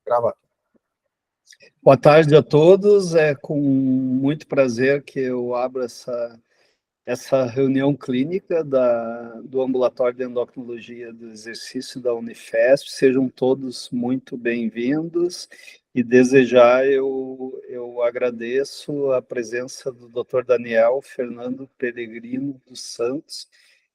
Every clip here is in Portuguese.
Grava. Boa tarde a todos. É com muito prazer que eu abro essa reunião clínica do Ambulatório de Endocrinologia do Exercício da Unifesp. Sejam todos muito bem-vindos e desejar eu agradeço a presença do Dr. Daniel Fernando Peregrino dos Santos,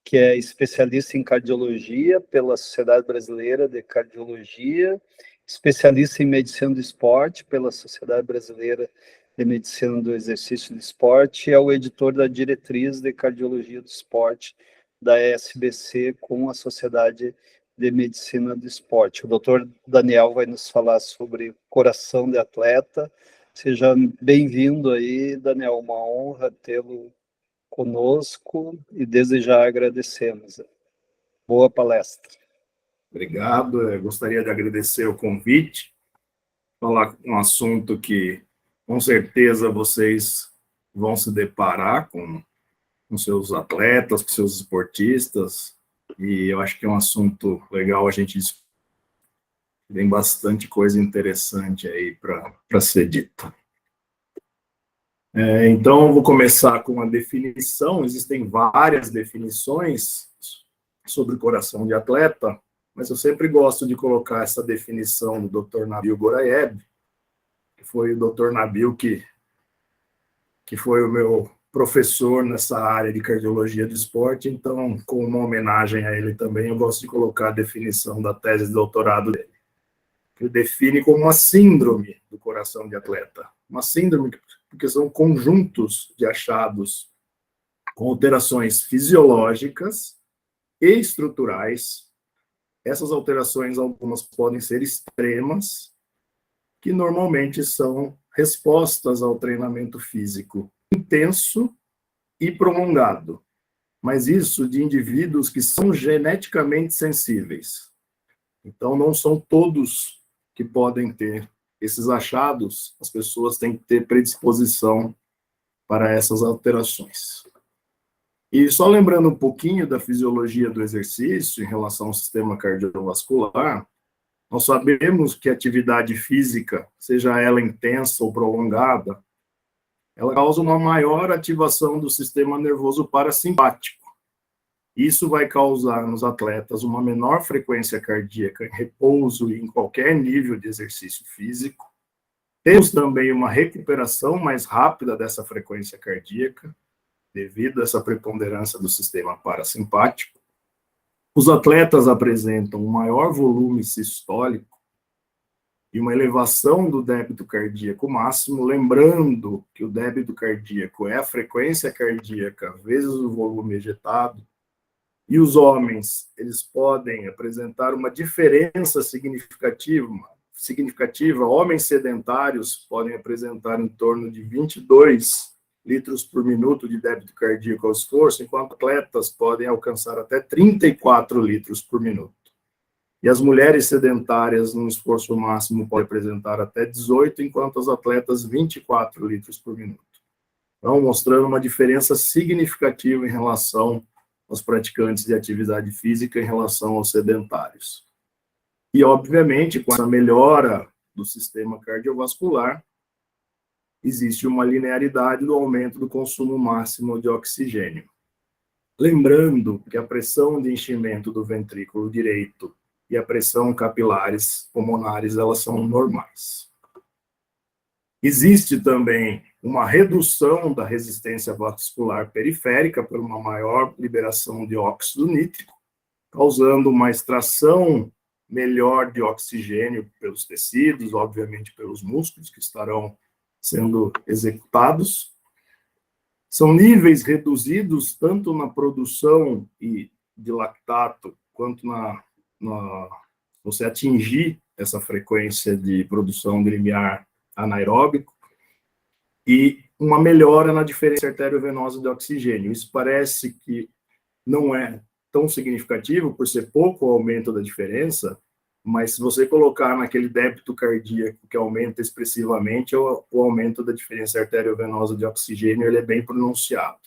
que é especialista em cardiologia pela Sociedade Brasileira de Cardiologia, especialista em medicina do esporte pela Sociedade Brasileira de Medicina do Exercício do Esporte, é o editor da Diretriz de Cardiologia do Esporte da SBC com a Sociedade de Medicina do Esporte. O doutor Daniel vai nos falar sobre coração de atleta. Seja bem-vindo aí, Daniel, uma honra tê-lo conosco e desde já agradecemos. Boa palestra. Obrigado, eu gostaria de agradecer o convite, falar um assunto que com certeza vocês vão se deparar com seus atletas, com seus esportistas, e eu acho que é um assunto legal a gente discutir. Tem bastante coisa interessante aí para ser dita. Então, eu vou começar com a definição. Existem várias definições sobre o coração de atleta, mas eu sempre gosto de colocar essa definição do Dr. Nabil Goraieb, que foi o Dr. Nabil que foi o meu professor nessa área de cardiologia do esporte, então, com uma homenagem a ele também, eu gosto de colocar a definição da tese de doutorado dele, que define como uma síndrome do coração de atleta. Uma síndrome porque são conjuntos de achados com alterações fisiológicas e estruturais. Essas alterações, algumas podem ser extremas, que normalmente são respostas ao treinamento físico intenso e prolongado, mas isso de indivíduos que são geneticamente sensíveis. Então, não são todos que podem ter esses achados, as pessoas têm que ter predisposição para essas alterações. E só lembrando um pouquinho da fisiologia do exercício em relação ao sistema cardiovascular, nós sabemos que a atividade física, seja ela intensa ou prolongada, ela causa uma maior ativação do sistema nervoso parasimpático. Isso vai causar nos atletas uma menor frequência cardíaca em repouso e em qualquer nível de exercício físico. Temos também uma recuperação mais rápida dessa frequência cardíaca, devido a essa preponderância do sistema parasimpático. Os atletas apresentam um maior volume sistólico e uma elevação do débito cardíaco máximo, lembrando que o débito cardíaco é a frequência cardíaca vezes o volume ejetado, e os homens, eles podem apresentar uma diferença significativa. Homens sedentários podem apresentar em torno de 22 litros por minuto de débito cardíaco ao esforço, enquanto atletas podem alcançar até 34 litros por minuto. E as mulheres sedentárias, no esforço máximo, podem apresentar até 18, enquanto as atletas, 24 litros por minuto. Então, mostrando uma diferença significativa em relação aos praticantes de atividade física em relação aos sedentários. E, obviamente, com essa melhora do sistema cardiovascular, existe uma linearidade do aumento do consumo máximo de oxigênio. Lembrando que a pressão de enchimento do ventrículo direito e a pressão capilares pulmonares, elas são normais. Existe também uma redução da resistência vascular periférica por uma maior liberação de óxido nítrico, causando uma extração melhor de oxigênio pelos tecidos, obviamente pelos músculos que estarão sendo executados. São níveis reduzidos tanto na produção de lactato, quanto você atingir essa frequência de produção de limiar anaeróbico, e uma melhora na diferença arteriovenosa de oxigênio. Isso parece que não é tão significativo, por ser pouco o aumento da diferença, mas se você colocar naquele débito cardíaco que aumenta expressivamente, o aumento da diferença arteriovenosa de oxigênio ele é bem pronunciado.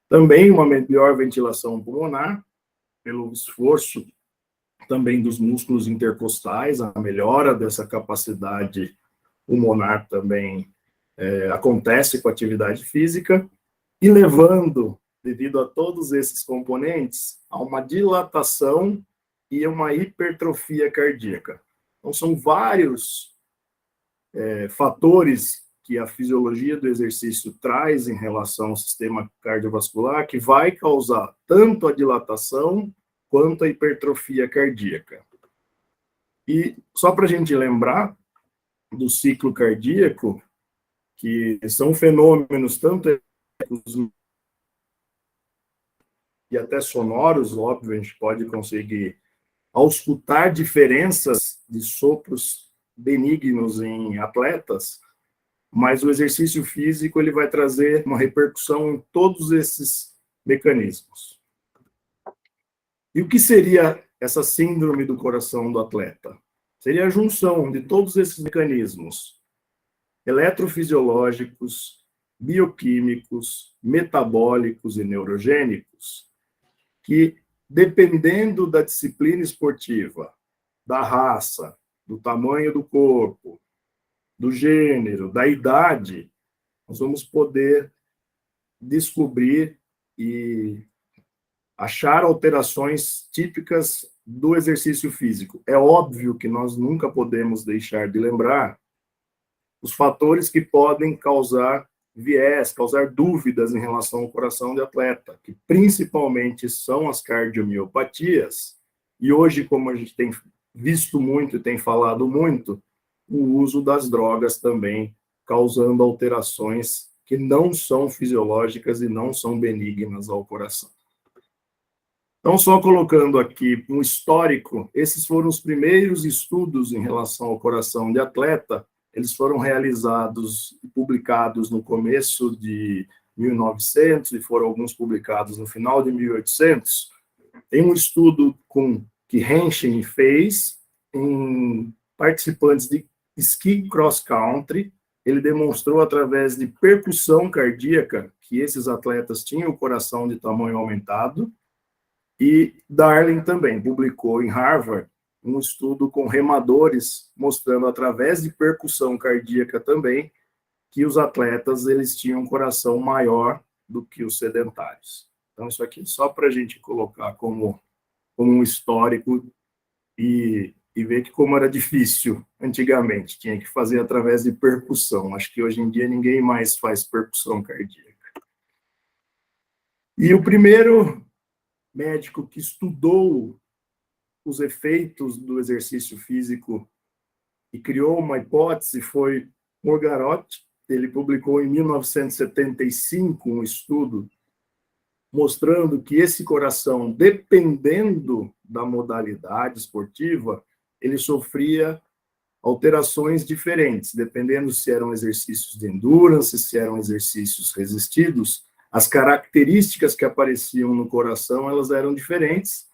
Também uma melhor ventilação pulmonar, pelo esforço também dos músculos intercostais, a melhora dessa capacidade pulmonar também acontece com a atividade física, e levando, devido a todos esses componentes, a uma dilatação e uma hipertrofia cardíaca. Então, são vários fatores que a fisiologia do exercício traz em relação ao sistema cardiovascular, que vai causar tanto a dilatação quanto a hipertrofia cardíaca. E só para a gente lembrar do ciclo cardíaco, que são fenômenos tanto e até sonoros, óbvio, a gente pode conseguir auscultar diferenças de sopros benignos em atletas, mas o exercício físico ele vai trazer uma repercussão em todos esses mecanismos. E o que seria essa síndrome do coração do atleta? Seria a junção de todos esses mecanismos eletrofisiológicos, bioquímicos, metabólicos e neurogênicos, que, dependendo da disciplina esportiva, da raça, do tamanho do corpo, do gênero, da idade, nós vamos poder descobrir e achar alterações típicas do exercício físico. É óbvio que nós nunca podemos deixar de lembrar os fatores que podem causar viés, causar dúvidas em relação ao coração de atleta, que principalmente são as cardiomiopatias, e hoje, como a gente tem visto muito e tem falado muito, o uso das drogas também causando alterações que não são fisiológicas e não são benignas ao coração. Então, só colocando aqui um histórico, esses foram os primeiros estudos em relação ao coração de atleta. Eles foram realizados e publicados no começo de 1900 e foram alguns publicados no final de 1800. Tem um estudo que Henschen fez em participantes de esqui cross-country. Ele demonstrou através de percussão cardíaca que esses atletas tinham o coração de tamanho aumentado. E Darling também publicou em Harvard um estudo com remadores, mostrando através de percussão cardíaca também, que os atletas eles tinham um coração maior do que os sedentários. Então, isso aqui só para a gente colocar como um histórico e ver que como era difícil antigamente, tinha que fazer através de percussão. Acho que hoje em dia ninguém mais faz percussão cardíaca. E o primeiro médico que estudou os efeitos do exercício físico e criou uma hipótese foi Morgarot. Ele publicou em 1975 um estudo mostrando que esse coração, dependendo da modalidade esportiva, ele sofria alterações diferentes, dependendo se eram exercícios de endurance, se eram exercícios resistidos, as características que apareciam no coração, elas eram diferentes,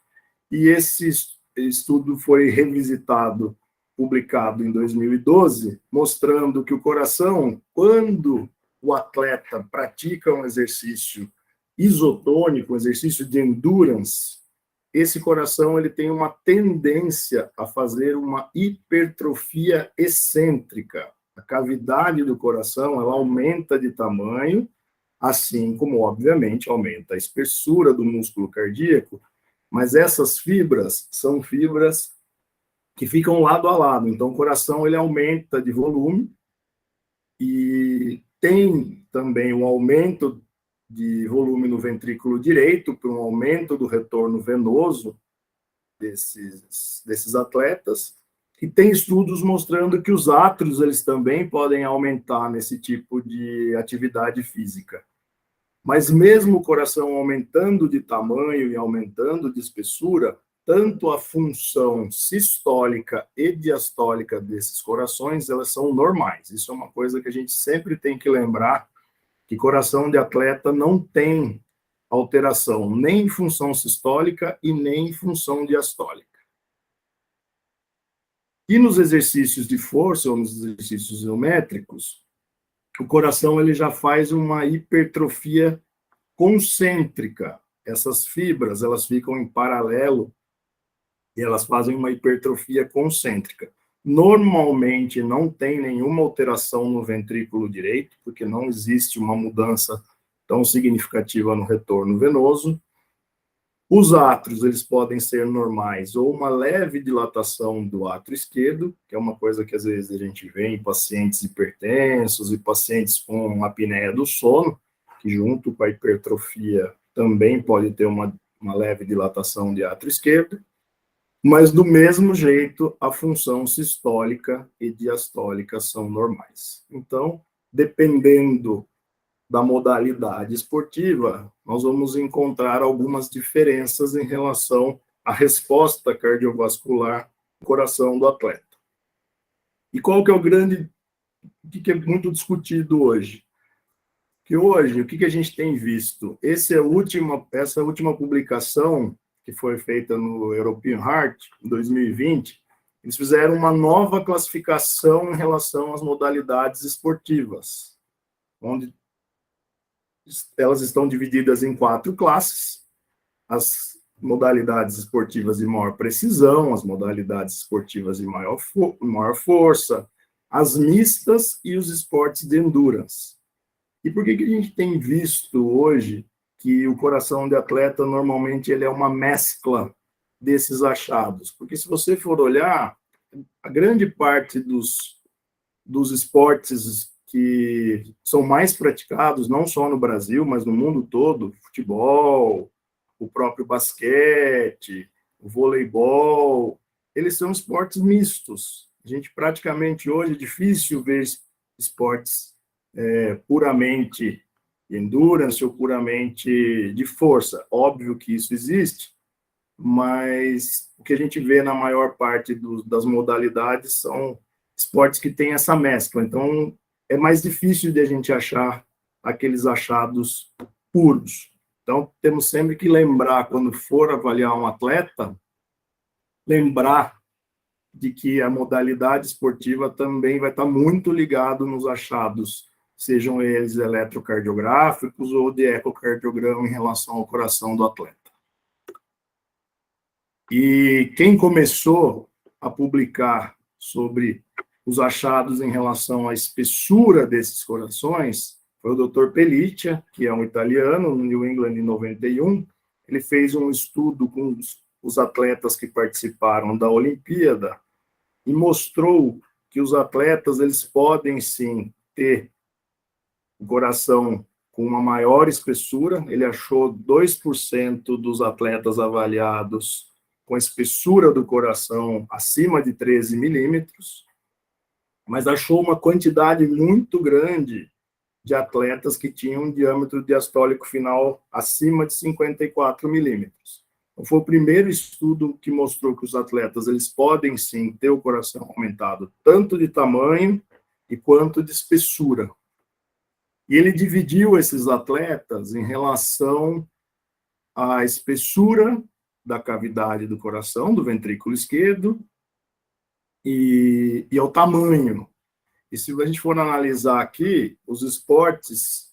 e esse estudo foi revisitado, publicado em 2012, mostrando que o coração, quando o atleta pratica um exercício isotônico, um exercício de endurance, esse coração ele tem uma tendência a fazer uma hipertrofia excêntrica. A cavidade do coração ela aumenta de tamanho, assim como, obviamente, aumenta a espessura do músculo cardíaco, mas essas fibras são fibras que ficam lado a lado. Então, o coração ele aumenta de volume e tem também um aumento de volume no ventrículo direito, por um aumento do retorno venoso desses atletas, e tem estudos mostrando que os átrios eles também podem aumentar nesse tipo de atividade física. Mas mesmo o coração aumentando de tamanho e aumentando de espessura, tanto a função sistólica e diastólica desses corações, elas são normais. Isso é uma coisa que a gente sempre tem que lembrar, que coração de atleta não tem alteração nem em função sistólica e nem em função diastólica. E nos exercícios de força, ou nos exercícios isométricos, o coração ele já faz uma hipertrofia concêntrica. Essas fibras, elas ficam em paralelo e elas fazem uma hipertrofia concêntrica. Normalmente não tem nenhuma alteração no ventrículo direito, porque não existe uma mudança tão significativa no retorno venoso. Os átrios, eles podem ser normais ou uma leve dilatação do átrio esquerdo, que é uma coisa que às vezes a gente vê em pacientes hipertensos e pacientes com apneia do sono, que junto com a hipertrofia também pode ter uma leve dilatação de átrio esquerdo, mas do mesmo jeito a função sistólica e diastólica são normais. Então, dependendo da modalidade esportiva, nós vamos encontrar algumas diferenças em relação à resposta cardiovascular do coração do atleta. E qual que é o que é muito discutido hoje? Que hoje, o que a gente tem visto? Essa última publicação, que foi feita no European Heart, em 2020, eles fizeram uma nova classificação em relação às modalidades esportivas, onde elas estão divididas em 4 classes: as modalidades esportivas de maior precisão, as modalidades esportivas de maior força, as mistas e os esportes de endurance. E por que a gente tem visto hoje que o coração de atleta, normalmente, ele é uma mescla desses achados? Porque se você for olhar, a grande parte dos esportes que são mais praticados, não só no Brasil, mas no mundo todo, futebol, o próprio basquete, o voleibol, eles são esportes mistos. A gente praticamente hoje é difícil ver esportes puramente endurance ou puramente de força. Óbvio que isso existe, mas o que a gente vê na maior parte das modalidades são esportes que têm essa mescla. Então, é mais difícil de a gente achar aqueles achados puros. Então, temos sempre que lembrar, quando for avaliar um atleta, lembrar de que a modalidade esportiva também vai estar muito ligado nos achados, sejam eles eletrocardiográficos ou de ecocardiograma em relação ao coração do atleta. E quem começou a publicar sobre os achados em relação à espessura desses corações foi o Dr. Pelliccia, que é um italiano, no New England em 91. Ele fez um estudo com os atletas que participaram da Olimpíada e mostrou que os atletas, eles podem sim ter o coração com uma maior espessura. Ele achou 2% dos atletas avaliados com a espessura do coração acima de 13 milímetros, mas achou uma quantidade muito grande de atletas que tinham um diâmetro diastólico final acima de 54 milímetros. Então, foi o primeiro estudo que mostrou que os atletas, eles podem sim ter o coração aumentado, tanto de tamanho e quanto de espessura. E ele dividiu esses atletas em relação à espessura da cavidade do coração, do ventrículo esquerdo, e ao tamanho. E se a gente for analisar aqui, os esportes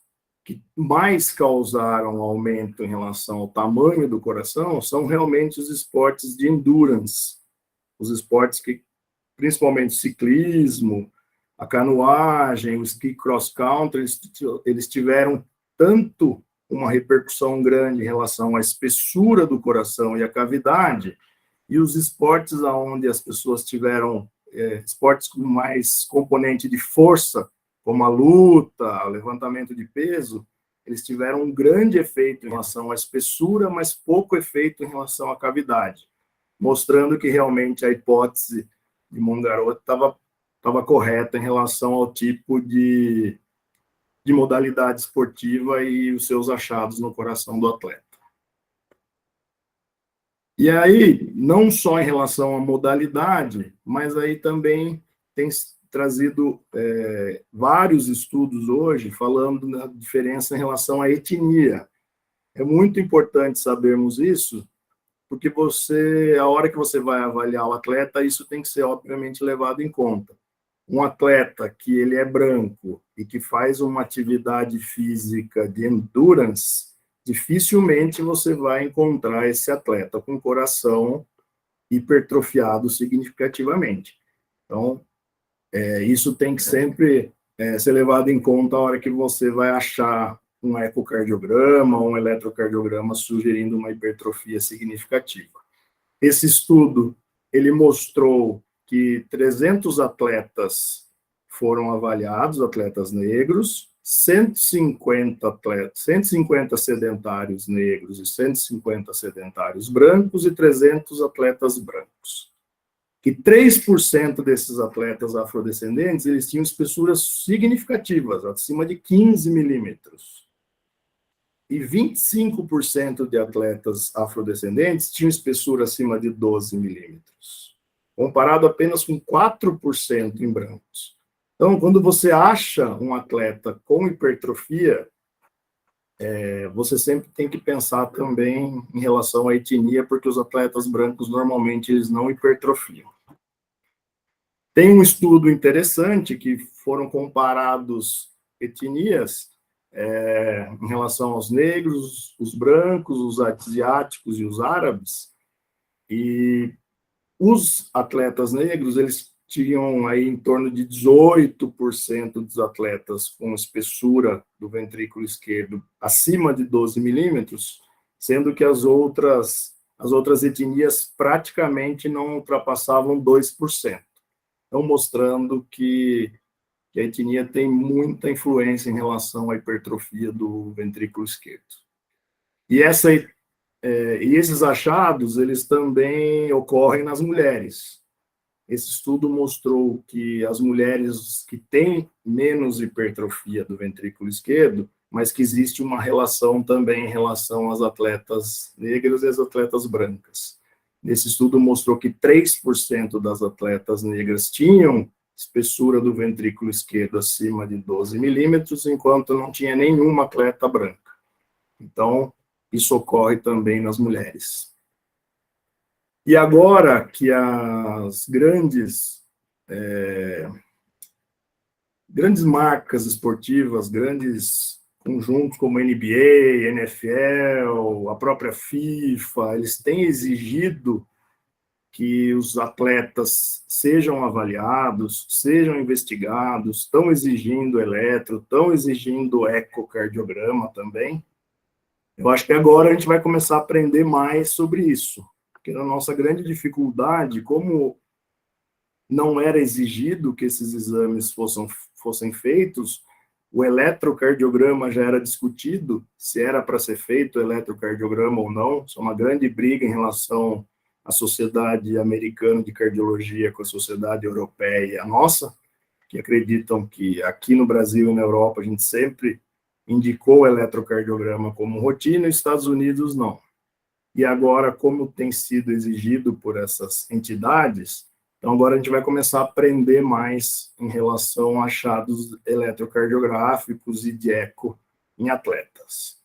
que mais causaram aumento em relação ao tamanho do coração são realmente os esportes de endurance, os esportes que, principalmente ciclismo, a canoagem, o ski cross country, eles tiveram tanto uma repercussão grande em relação à espessura do coração e à cavidade, e os esportes onde as pessoas tiveram esportes com mais componente de força, como a luta, o levantamento de peso, eles tiveram um grande efeito em relação à espessura, mas pouco efeito em relação à cavidade, mostrando que realmente a hipótese de Mongarotti estava correta em relação ao tipo de modalidade esportiva e os seus achados no coração do atleta. E aí, não só em relação à modalidade, mas aí também tem trazido vários estudos hoje falando da diferença em relação à etnia. É muito importante sabermos isso, porque a hora que você vai avaliar o atleta, isso tem que ser obviamente levado em conta. Um atleta que ele é branco e que faz uma atividade física de endurance, dificilmente você vai encontrar esse atleta com coração hipertrofiados significativamente. Então, isso tem que sempre ser levado em conta a hora que você vai achar um ecocardiograma ou um eletrocardiograma sugerindo uma hipertrofia significativa. Esse estudo, ele mostrou que 300 atletas foram avaliados, atletas negros, 150 sedentários negros e 150 sedentários brancos e 300 atletas brancos. E 3% desses atletas afrodescendentes, eles tinham espessuras significativas, acima de 15 milímetros. E 25% de atletas afrodescendentes tinham espessura acima de 12 milímetros, comparado apenas com 4% em brancos. Então, quando você acha um atleta com hipertrofia, você sempre tem que pensar também em relação à etnia, porque os atletas brancos, normalmente, eles não hipertrofiam. Tem um estudo interessante que foram comparados etnias em relação aos negros, os brancos, os asiáticos e os árabes, e os atletas negros, eles tinham aí em torno de 18% dos atletas com espessura do ventrículo esquerdo acima de 12 milímetros, sendo que as outras etnias praticamente não ultrapassavam 2%. Então, mostrando que a etnia tem muita influência em relação à hipertrofia do ventrículo esquerdo. E esses achados, eles também ocorrem nas mulheres. Esse estudo mostrou que as mulheres que têm menos hipertrofia do ventrículo esquerdo, mas que existe uma relação também em relação às atletas negras e às atletas brancas. Nesse estudo mostrou que 3% das atletas negras tinham espessura do ventrículo esquerdo acima de 12 milímetros, enquanto não tinha nenhuma atleta branca. Então, isso ocorre também nas mulheres. E agora que as grandes marcas esportivas, grandes conjuntos como NBA, NFL, a própria FIFA, eles têm exigido que os atletas sejam avaliados, sejam investigados, estão exigindo estão exigindo ecocardiograma também. Eu acho que agora a gente vai começar a aprender mais sobre isso, porque a nossa grande dificuldade, como não era exigido que esses exames fossem feitos, o eletrocardiograma já era discutido, se era para ser feito o eletrocardiograma ou não. Isso é uma grande briga em relação à Sociedade Americana de Cardiologia com a Sociedade Europeia e a nossa, que acreditam que aqui no Brasil e na Europa a gente sempre indicou o eletrocardiograma como rotina, e os Estados Unidos não. E agora, como tem sido exigido por essas entidades, então agora a gente vai começar a aprender mais em relação a achados eletrocardiográficos e de eco em atletas.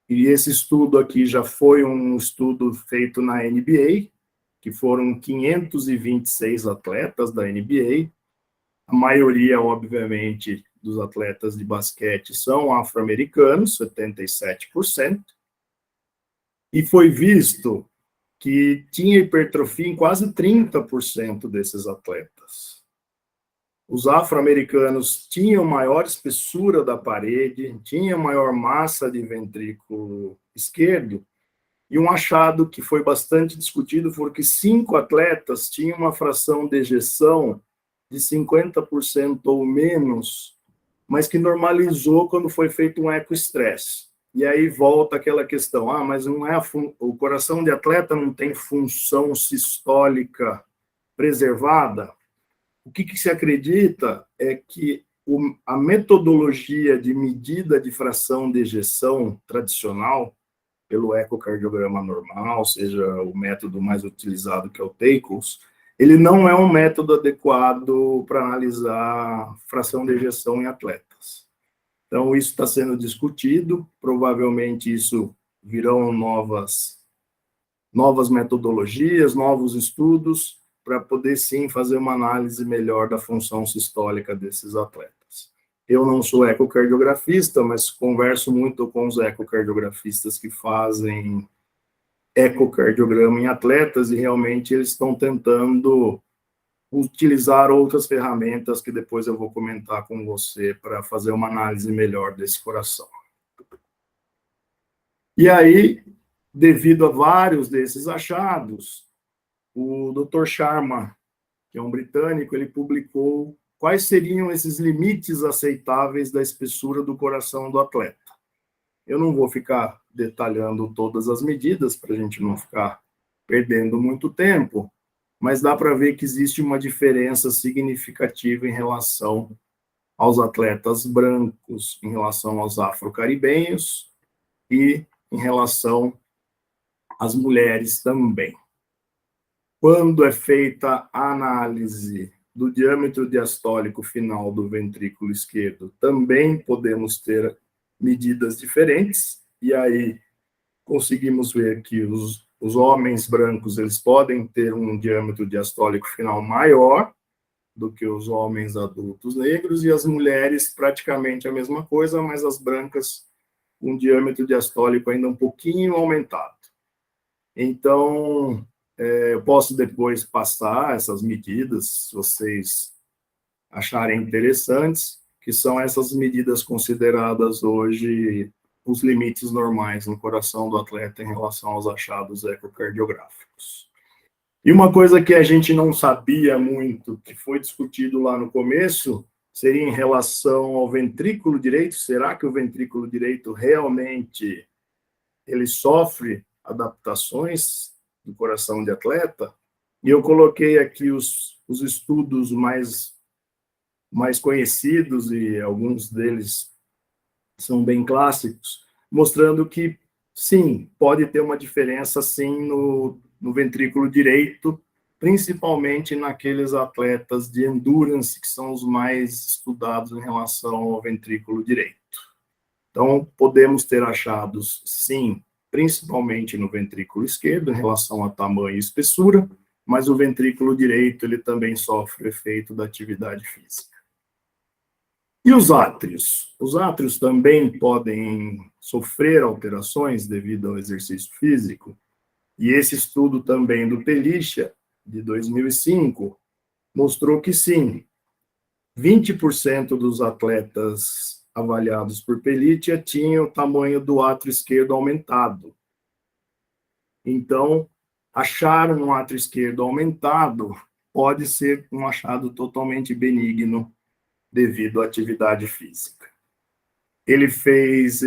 E esse estudo aqui já foi um estudo feito na NBA, que foram 526 atletas da NBA, a maioria, obviamente, dos atletas de basquete são afro-americanos, 77%, e foi visto que tinha hipertrofia em quase 30% desses atletas. Os afro-americanos tinham maior espessura da parede, tinham maior massa de ventrículo esquerdo, e um achado que foi bastante discutido foi que 5 atletas tinham uma fração de ejeção de 50% ou menos, mas que normalizou quando foi feito um ecoestresse. E aí volta aquela questão, mas não é o coração de atleta não tem função sistólica preservada? O que se acredita é que a metodologia de medida de fração de ejeção tradicional, pelo ecocardiograma normal, seja o método mais utilizado, que é o Takos, ele não é um método adequado para analisar fração de ejeção em atletas. Então, isso está sendo discutido, provavelmente isso virão novas metodologias, novos estudos, para poder, sim, fazer uma análise melhor da função sistólica desses atletas. Eu não sou ecocardiografista, mas converso muito com os ecocardiografistas que fazem ecocardiograma em atletas, e realmente eles estão tentando utilizar outras ferramentas que depois eu vou comentar com você para fazer uma análise melhor desse coração. E aí, devido a vários desses achados, o Dr. Sharma, que é um britânico, ele publicou quais seriam esses limites aceitáveis da espessura do coração do atleta. Eu não vou ficar detalhando todas as medidas para a gente não ficar perdendo muito tempo, mas dá para ver que existe uma diferença significativa em relação aos atletas brancos, em relação aos afro-caribenhos e em relação às mulheres também. Quando é feita a análise do diâmetro diastólico final do ventrículo esquerdo, também podemos ter medidas diferentes, e aí conseguimos ver que os homens brancos eles podem ter um diâmetro diastólico final maior do que os homens adultos negros, e as mulheres praticamente a mesma coisa, mas as brancas um diâmetro diastólico ainda um pouquinho aumentado. Então, eu posso depois passar essas medidas, se vocês acharem interessantes, que são essas medidas consideradas hoje os limites normais no coração do atleta em relação aos achados ecocardiográficos. E uma coisa que a gente não sabia muito, que foi discutido lá no começo, seria em relação ao ventrículo direito. Será que o ventrículo direito realmente ele sofre adaptações do coração de atleta? E eu coloquei aqui os estudos mais conhecidos, e alguns deles são bem clássicos, mostrando que, sim, pode ter uma diferença, sim, no ventrículo direito, principalmente naqueles atletas de endurance, que são os mais estudados em relação ao ventrículo direito. Então, podemos ter achados, sim, principalmente no ventrículo esquerdo, em relação a tamanho e espessura, mas o ventrículo direito, ele também sofre o efeito da atividade física. E os átrios? Os átrios também podem sofrer alterações devido ao exercício físico, e esse estudo também do Pelicha, de 2005, mostrou que sim, 20% dos atletas avaliados por Pelicha tinham o tamanho do átrio esquerdo aumentado. Então, achar um átrio esquerdo aumentado pode ser um achado totalmente benigno devido à atividade física. Ele fez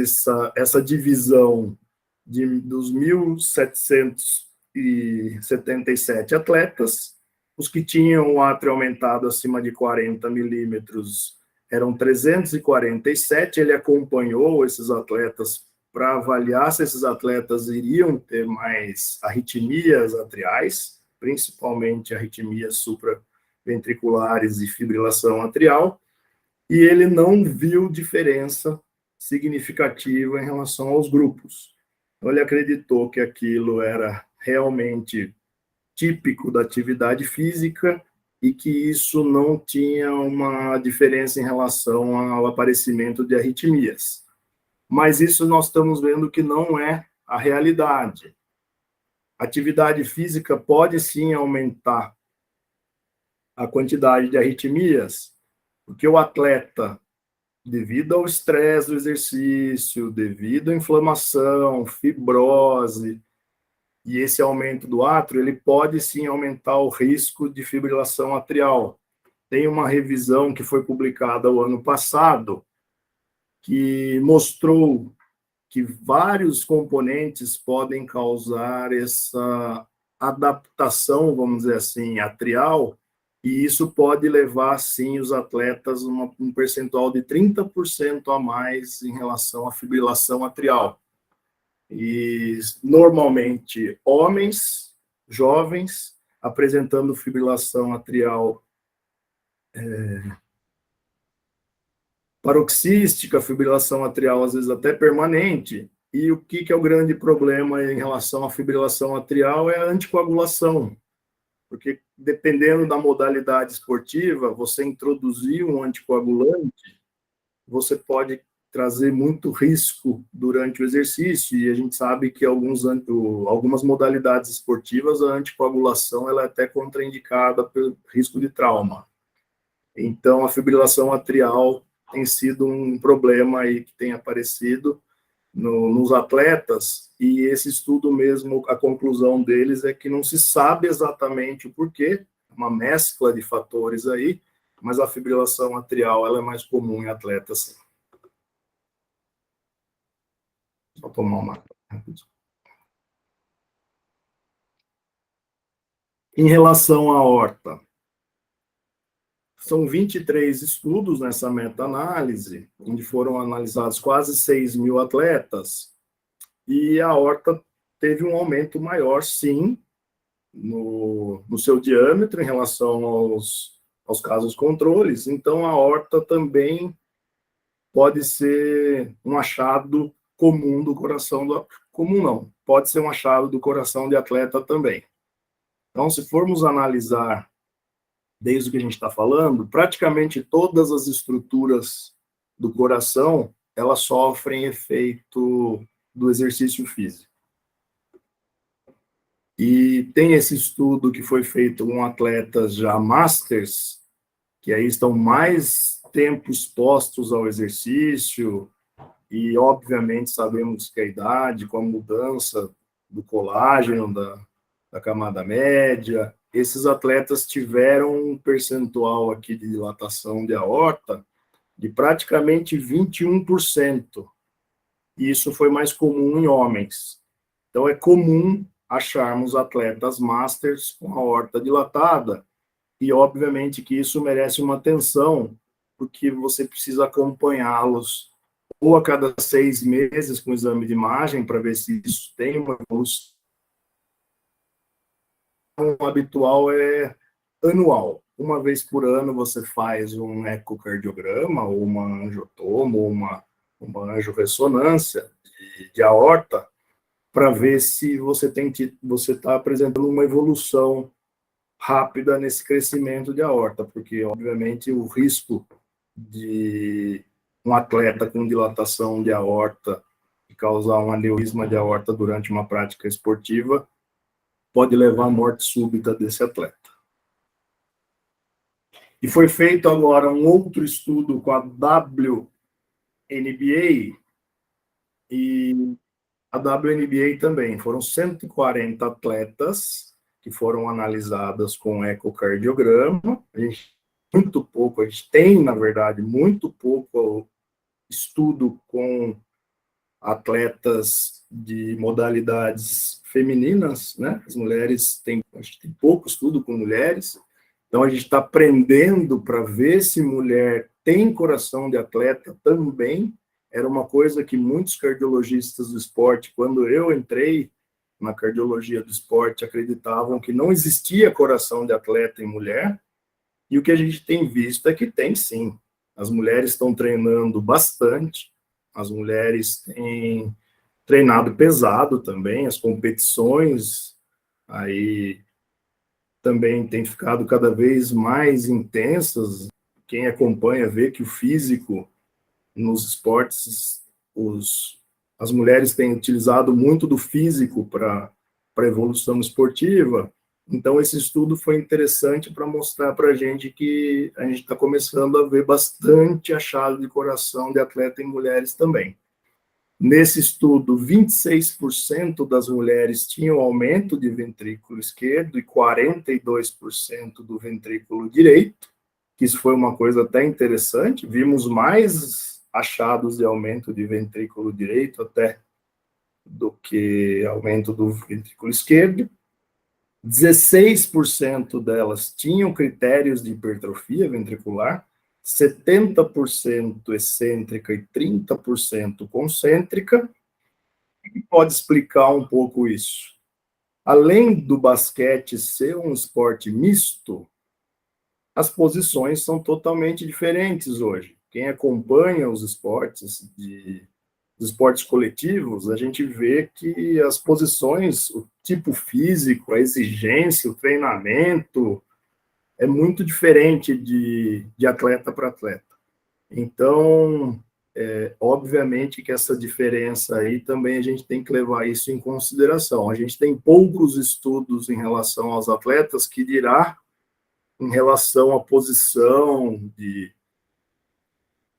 essa divisão dos 1.777 atletas. Os que tinham o átrio aumentado acima de 40 milímetros eram 347. Ele acompanhou esses atletas para avaliar se esses atletas iriam ter mais arritmias atriais, principalmente arritmias supraventriculares e fibrilação atrial, e ele não viu diferença significativa em relação aos grupos. Então, ele acreditou que aquilo era realmente típico da atividade física e que isso não tinha uma diferença em relação ao aparecimento de arritmias. Mas isso nós estamos vendo que não é a realidade. A atividade física pode sim aumentar a quantidade de arritmias, porque o atleta, devido ao estresse do exercício, devido à inflamação, fibrose, e esse aumento do átrio, ele pode sim aumentar o risco de fibrilação atrial. Tem uma revisão que foi publicada o ano passado, que mostrou que vários componentes podem causar essa adaptação, vamos dizer assim, atrial, e isso pode levar, sim, os atletas a um percentual de 30% a mais em relação à fibrilação atrial. E, normalmente, homens jovens apresentando fibrilação atrial paroxística, fibrilação atrial, às vezes até permanente. E o que é o grande problema em relação à fibrilação atrial é a anticoagulação. Porque, dependendo da modalidade esportiva, você introduzir um anticoagulante, você pode trazer muito risco durante o exercício, e a gente sabe que algumas modalidades esportivas, a anticoagulação ela é até contraindicada pelo risco de trauma. Então, a fibrilação atrial tem sido um problema aí que tem aparecido nos atletas, e esse estudo mesmo, a conclusão deles é que não se sabe exatamente o porquê, uma mescla de fatores aí, mas a fibrilação atrial ela é mais comum em atletas, sim. Vou tomar uma. Em relação à aorta, são 23 estudos nessa meta-análise, onde foram analisados quase 6 mil atletas, e a aorta teve um aumento maior, sim, no seu diâmetro em relação aos casos controles. Então, a aorta também pode ser um achado comum do coração comum não, pode ser um achado do coração de atleta também. Então, se formos analisar desde o que a gente está falando, praticamente todas as estruturas do coração, elas sofrem efeito do exercício físico. E tem esse estudo que foi feito com atletas já masters, que aí estão mais tempo expostos ao exercício, e obviamente sabemos que a idade, com a mudança do colágeno, da camada média, esses atletas tiveram um percentual aqui de dilatação de aorta de praticamente 21%. E isso foi mais comum em homens. Então, é comum acharmos atletas masters com a aorta dilatada, e obviamente que isso merece uma atenção, porque você precisa acompanhá-los ou a cada 6 meses com exame de imagem para ver se isso tem uma evolução. O habitual é anual. Uma vez por ano você faz um ecocardiograma, ou uma angiotomo, ou uma angiorressonância de aorta, para ver se você está apresentando uma evolução rápida nesse crescimento de aorta, porque, obviamente, o risco de um atleta com dilatação de aorta e causar um aneurisma de aorta durante uma prática esportiva pode levar à morte súbita desse atleta. E foi feito agora um outro estudo com a WNBA, e a WNBA também, foram 140 atletas que foram analisadas com ecocardiograma. A gente tem, na verdade, muito pouco estudo com atletas de modalidades femininas, né? As mulheres a gente tem pouco estudo com mulheres, então a gente está aprendendo para ver se mulher tem coração de atleta também. Era uma coisa que muitos cardiologistas do esporte, quando eu entrei na cardiologia do esporte, acreditavam que não existia coração de atleta em mulher, e o que a gente tem visto é que tem sim. As mulheres estão treinando bastante, as mulheres têm treinado pesado também, as competições aí também têm ficado cada vez mais intensas. Quem acompanha vê que o físico nos esportes, as mulheres têm utilizado muito do físico para a evolução esportiva. Então, esse estudo foi interessante para mostrar para a gente que a gente está começando a ver bastante achado de coração de atleta em mulheres também. Nesse estudo, 26% das mulheres tinham aumento de ventrículo esquerdo e 42% do ventrículo direito, que isso foi uma coisa até interessante. Vimos mais achados de aumento de ventrículo direito até do que aumento do ventrículo esquerdo. 16% delas tinham critérios de hipertrofia ventricular, 70% excêntrica e 30% concêntrica. O que pode explicar um pouco isso? Além do basquete ser um esporte misto, as posições são totalmente diferentes hoje. Quem acompanha os esportes coletivos, a gente vê que as posições, o tipo físico, a exigência, o treinamento é muito diferente de atleta para atleta. Então, obviamente que essa diferença aí também a gente tem que levar isso em consideração. A gente tem poucos estudos em relação aos atletas, que dirá em relação à posição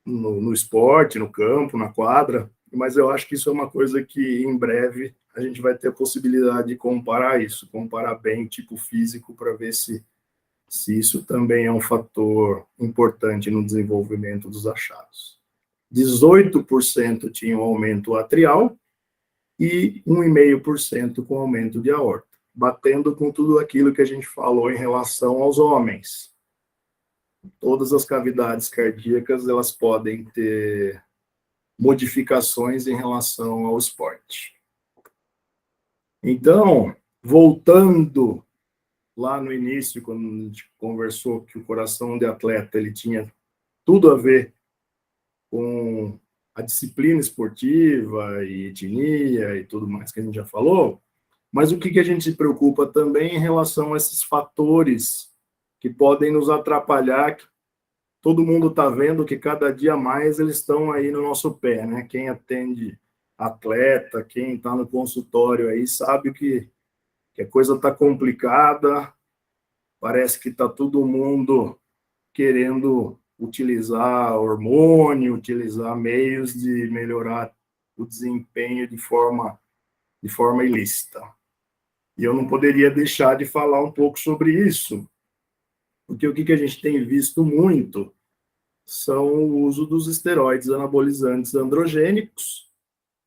no esporte, no campo, na quadra, mas eu acho que isso é uma coisa que em breve a gente vai ter a possibilidade de comparar isso, comparar bem o tipo físico para ver se isso também é um fator importante no desenvolvimento dos achados. 18% tinham aumento atrial e 1,5% com aumento de aorta, batendo com tudo aquilo que a gente falou em relação aos homens. Todas as cavidades cardíacas, elas podem ter modificações em relação ao esporte. Então, voltando lá no início, quando a gente conversou que o coração de atleta ele tinha tudo a ver com a disciplina esportiva e etnia e tudo mais que a gente já falou, mas o que a gente se preocupa também em relação a esses fatores que podem nos atrapalhar, que todo mundo está vendo que cada dia mais eles estão aí no nosso pé, né? Quem atende atleta, quem está no consultório aí, sabe que a coisa está complicada, parece que está todo mundo querendo utilizar hormônio, utilizar meios de melhorar o desempenho de forma ilícita. E eu não poderia deixar de falar um pouco sobre isso, porque o que a gente tem visto muito são o uso dos esteroides anabolizantes androgênicos,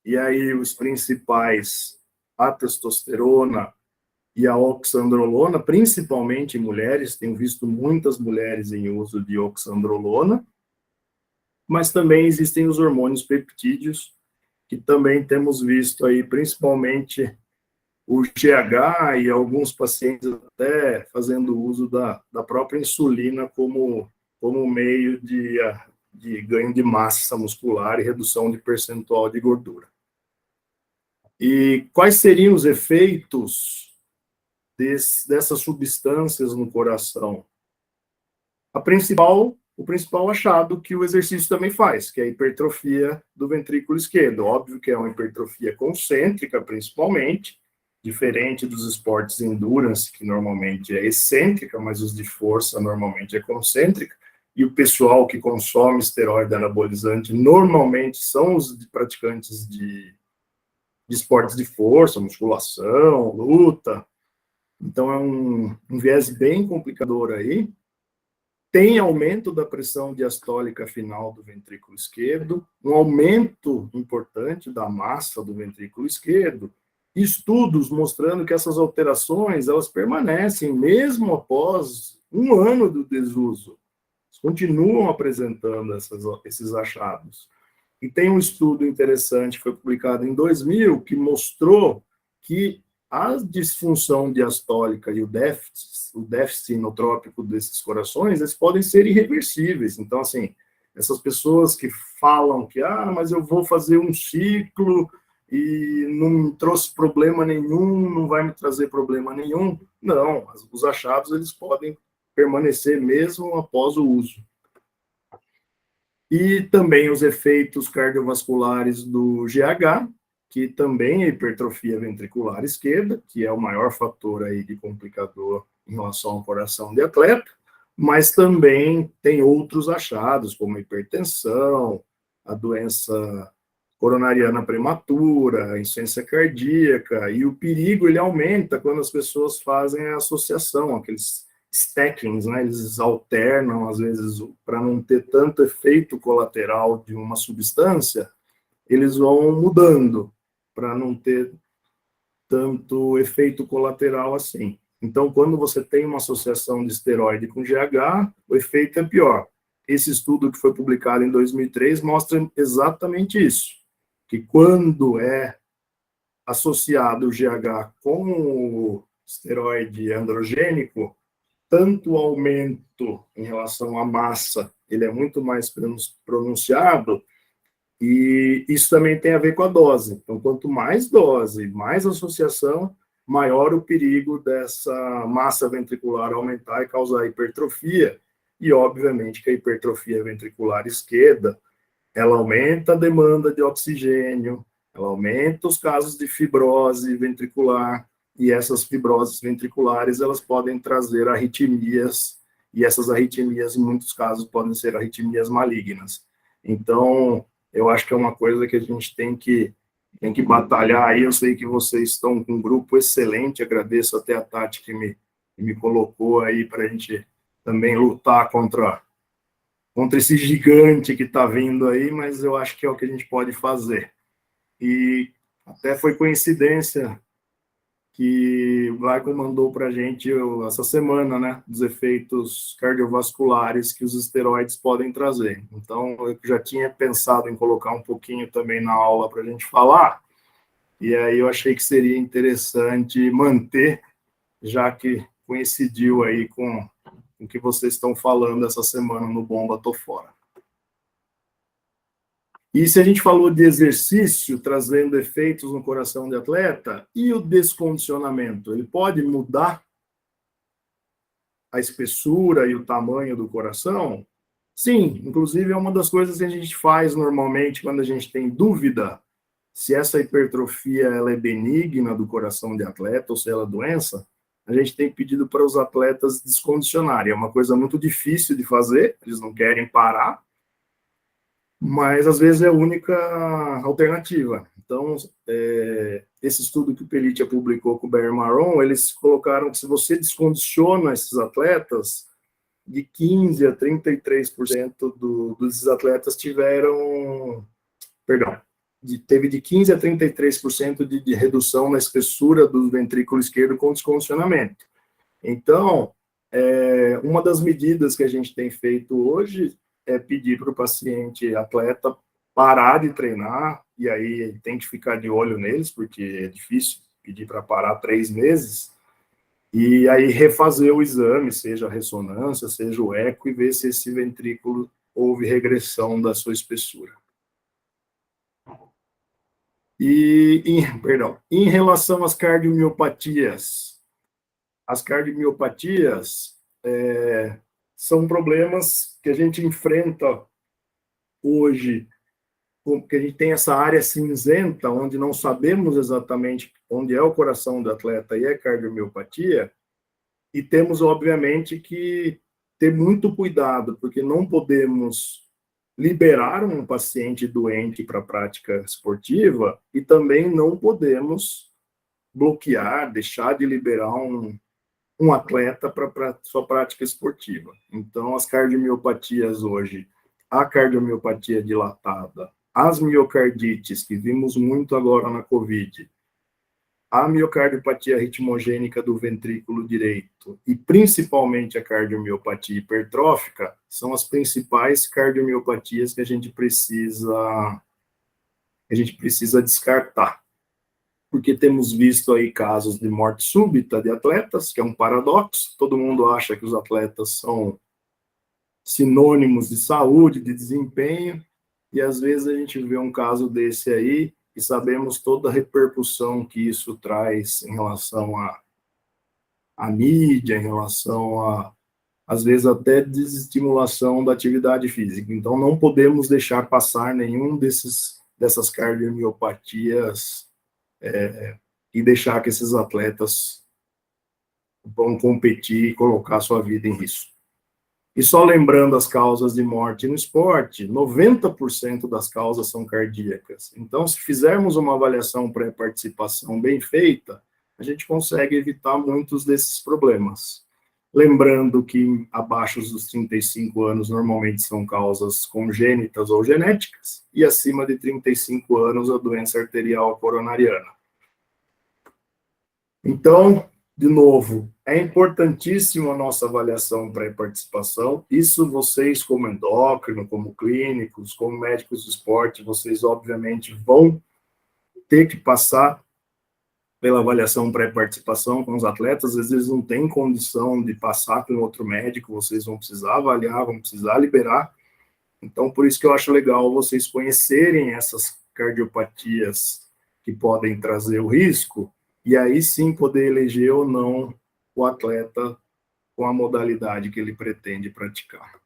e aí os principais, a testosterona e a oxandrolona, principalmente em mulheres, tenho visto muitas mulheres em uso de oxandrolona, mas também existem os hormônios peptídeos, que também temos visto aí, principalmente o GH e alguns pacientes até fazendo uso da própria insulina como meio de ganho de massa muscular e redução de percentual de gordura. E quais seriam os efeitos dessas substâncias no coração? O principal achado que o exercício também faz, que é a hipertrofia do ventrículo esquerdo. Óbvio que é uma hipertrofia concêntrica, principalmente, diferente dos esportes endurance, que normalmente é excêntrica, mas os de força normalmente é concêntrica, e o pessoal que consome esteroide anabolizante normalmente são os praticantes de esportes de força, musculação, luta. Então é um viés bem complicador aí. Tem aumento da pressão diastólica final do ventrículo esquerdo, um aumento importante da massa do ventrículo esquerdo, estudos mostrando que essas alterações elas permanecem mesmo após um ano do desuso. Eles continuam apresentando esses achados. E tem um estudo interessante que foi publicado em 2000 que mostrou que a disfunção diastólica e o déficit inotrópico desses corações, eles podem ser irreversíveis. Então, assim, essas pessoas que falam que, mas eu vou fazer um ciclo e não trouxe problema nenhum, não vai me trazer problema nenhum. Não, os achados, eles podem permanecer mesmo após o uso. E também os efeitos cardiovasculares do GH, que também é hipertrofia ventricular esquerda, que é o maior fator aí de complicador em relação ao coração de atleta, mas também tem outros achados, como a hipertensão, a doença coronariana prematura, a insuficiência cardíaca, e o perigo ele aumenta quando as pessoas fazem a associação, aqueles stackings, né? Eles alternam, às vezes, para não ter tanto efeito colateral de uma substância, eles vão mudando, para não ter tanto efeito colateral assim. Então, quando você tem uma associação de esteroide com GH, o efeito é pior. Esse estudo que foi publicado em 2003 mostra exatamente isso, que quando é associado o GH com o esteroide androgênico, tanto o aumento em relação à massa, ele é muito mais pronunciado, e isso também tem a ver com a dose. Então, quanto mais dose, mais associação, maior o perigo dessa massa ventricular aumentar e causar hipertrofia. E, obviamente, que a hipertrofia ventricular esquerda, ela aumenta a demanda de oxigênio, ela aumenta os casos de fibrose ventricular, e essas fibroses ventriculares, elas podem trazer arritmias, e essas arritmias, em muitos casos, podem ser arritmias malignas. Então, eu acho que é uma coisa que a gente tem que batalhar aí. Eu sei que vocês estão com um grupo excelente, agradeço até a Tati que me colocou aí para a gente também lutar contra esse gigante que está vindo aí, mas eu acho que é o que a gente pode fazer. E até foi coincidência que o Glauco mandou para a gente essa semana, né, dos efeitos cardiovasculares que os esteroides podem trazer. Então, eu já tinha pensado em colocar um pouquinho também na aula para a gente falar, e aí eu achei que seria interessante manter, já que coincidiu aí com o que vocês estão falando essa semana no Bomba Tô Fora. E se a gente falou de exercício trazendo efeitos no coração de atleta, e o descondicionamento? Ele pode mudar a espessura e o tamanho do coração? Sim, inclusive é uma das coisas que a gente faz normalmente quando a gente tem dúvida se essa hipertrofia ela é benigna do coração de atleta ou se ela é doença. A gente tem pedido para os atletas descondicionarem. É uma coisa muito difícil de fazer, eles não querem parar, mas às vezes é a única alternativa. Então, esse estudo que o Pelitia publicou com o Barry Maron, eles colocaram que se você descondiciona esses atletas, de 15% a 33% dos atletas teve de 15% a 33% de redução na espessura do ventrículo esquerdo com descondicionamento. Então, uma das medidas que a gente tem feito hoje é pedir para o paciente atleta parar de treinar, e aí tem que ficar de olho neles, porque é difícil pedir para parar 3 meses, e aí refazer o exame, seja a ressonância, seja o eco, e ver se esse ventrículo houve regressão da sua espessura. Em relação às cardiomiopatias, as cardiomiopatias são problemas que a gente enfrenta hoje, porque a gente tem essa área cinzenta, onde não sabemos exatamente onde é o coração do atleta e é cardiomiopatia, e temos, obviamente, que ter muito cuidado, porque não podemos liberar um paciente doente para a prática esportiva e também não podemos bloquear, deixar de liberar um atleta para sua prática esportiva. Então, as cardiomiopatias hoje, a cardiomiopatia dilatada, as miocardites, que vimos muito agora na COVID, a miocardiopatia ritmogênica do ventrículo direito e principalmente a cardiomiopatia hipertrófica são as principais cardiomiopatias que a gente precisa descartar. Porque temos visto aí casos de morte súbita de atletas, que é um paradoxo. Todo mundo acha que os atletas são sinônimos de saúde, de desempenho, e às vezes a gente vê um caso desse aí e sabemos toda a repercussão que isso traz em relação à mídia, em relação às vezes até desestimulação da atividade física. Então não podemos deixar passar nenhum dessas cardiomiopatias e deixar que esses atletas vão competir e colocar sua vida em risco. E só lembrando as causas de morte no esporte, 90% das causas são cardíacas. Então, se fizermos uma avaliação pré-participação bem feita, a gente consegue evitar muitos desses problemas. Lembrando que abaixo dos 35 anos normalmente são causas congênitas ou genéticas, e acima de 35 anos a doença arterial coronariana. Então, de novo, é importantíssima a nossa avaliação pré-participação. Isso vocês, como endócrino, como clínicos, como médicos do esporte, vocês obviamente vão ter que passar pela avaliação pré-participação com os atletas. Às vezes eles não têm condição de passar para um outro médico, vocês vão precisar avaliar, vão precisar liberar. Então, por isso que eu acho legal vocês conhecerem essas cardiopatias que podem trazer o risco, e aí sim poder eleger ou não o atleta com a modalidade que ele pretende praticar.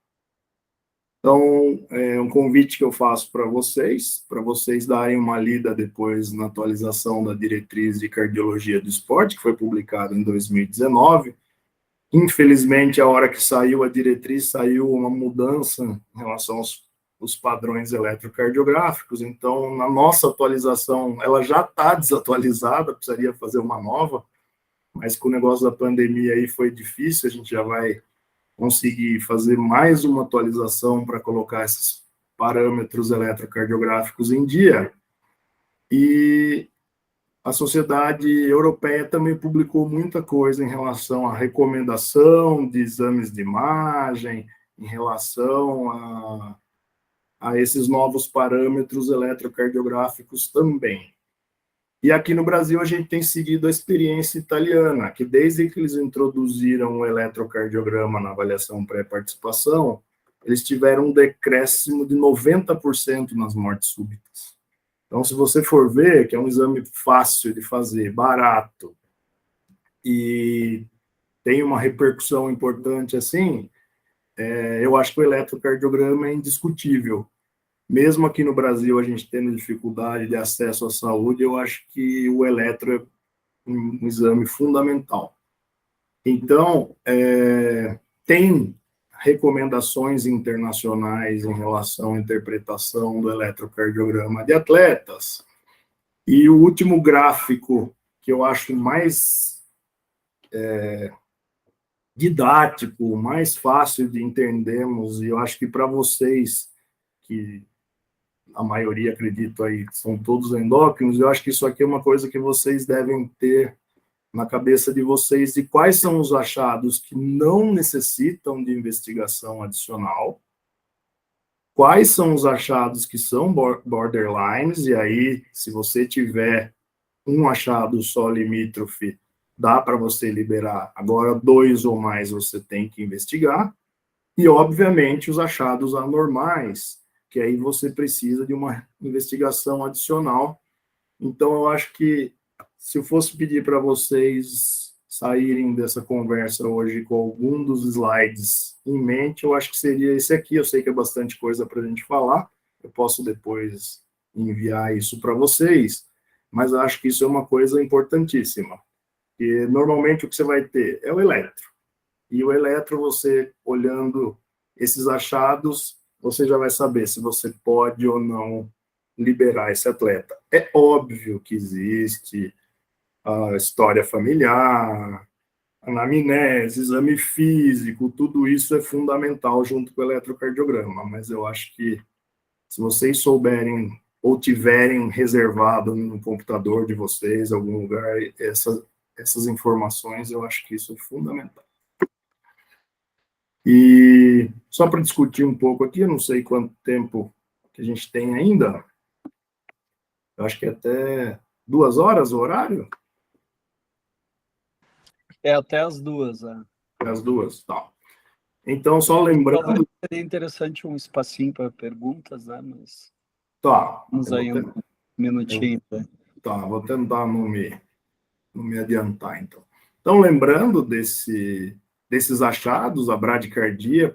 Então, é um convite que eu faço para vocês darem uma lida depois na atualização da diretriz de cardiologia do esporte, que foi publicada em 2019. Infelizmente, a hora que saiu a diretriz, saiu uma mudança em relação aos padrões eletrocardiográficos. Então, na nossa atualização, ela já está desatualizada, precisaria fazer uma nova, mas com o negócio da pandemia aí foi difícil, a gente já vai conseguir fazer mais uma atualização para colocar esses parâmetros eletrocardiográficos em dia. E a Sociedade Europeia também publicou muita coisa em relação à recomendação de exames de imagem, em relação a esses novos parâmetros eletrocardiográficos também. E aqui no Brasil a gente tem seguido a experiência italiana, que desde que eles introduziram o eletrocardiograma na avaliação pré-participação, eles tiveram um decréscimo de 90% nas mortes súbitas. Então, se você for ver, que é um exame fácil de fazer, barato, e tem uma repercussão importante assim, eu acho que o eletrocardiograma é indiscutível. Mesmo aqui no Brasil, a gente tendo dificuldade de acesso à saúde, eu acho que o eletro é um exame fundamental. Então, tem recomendações internacionais em relação à interpretação do eletrocardiograma de atletas, e o último gráfico que eu acho mais didático, mais fácil de entendermos, e eu acho que para vocês, que a maioria, acredito aí, são todos endócrinos, eu acho que isso aqui é uma coisa que vocês devem ter na cabeça de vocês, de quais são os achados que não necessitam de investigação adicional, quais são os achados que são borderlines, e aí, se você tiver um achado só limítrofe, dá para você liberar. Agora, 2 ou mais você tem que investigar. E, obviamente, os achados anormais, que aí você precisa de uma investigação adicional. Então, eu acho que, se eu fosse pedir para vocês saírem dessa conversa hoje com algum dos slides em mente, eu acho que seria esse aqui. Eu sei que é bastante coisa para a gente falar, eu posso depois enviar isso para vocês, mas acho que isso é uma coisa importantíssima, porque normalmente o que você vai ter é o eletro, e o eletro, você olhando esses achados, você já vai saber se você pode ou não liberar esse atleta. É óbvio que existe a história familiar, anamnese, exame físico, tudo isso é fundamental junto com o eletrocardiograma, mas eu acho que se vocês souberem ou tiverem reservado no computador de vocês, em algum lugar, essas informações, eu acho que isso é fundamental. E só para discutir um pouco aqui, eu não sei quanto tempo que a gente tem ainda, eu acho que é até 2 horas o horário? É até as 2, né? As 2, tá. Então, só lembrando... Seria interessante um espacinho para perguntas, né? Mas... Tá. Vamos aí um minutinho. Tá, vou tentar não me adiantar, então. Então, lembrando desses achados, a bradicardia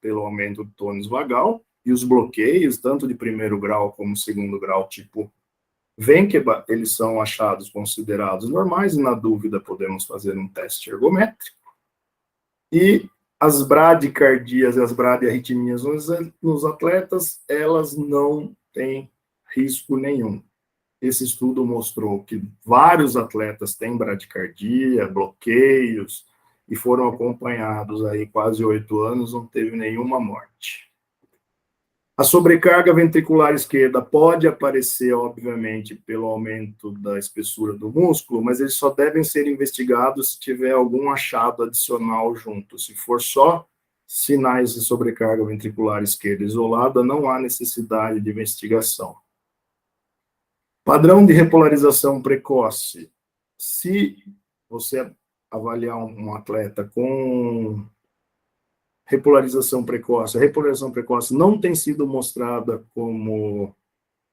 pelo aumento do tônus vagal e os bloqueios, tanto de primeiro grau como segundo grau, tipo Ventqueba, eles são achados considerados normais, e na dúvida podemos fazer um teste ergométrico. E as bradicardias e as bradiarritmias nos atletas, elas não têm risco nenhum. Esse estudo mostrou que vários atletas têm bradicardia, bloqueios, e foram acompanhados aí quase 8 anos, não teve nenhuma morte. A sobrecarga ventricular esquerda pode aparecer, obviamente, pelo aumento da espessura do músculo, mas eles só devem ser investigados se tiver algum achado adicional junto. Se for só sinais de sobrecarga ventricular esquerda isolada, não há necessidade de investigação. Padrão de repolarização precoce. Se você avaliar um atleta com repolarização precoce, a repolarização precoce não tem sido mostrada como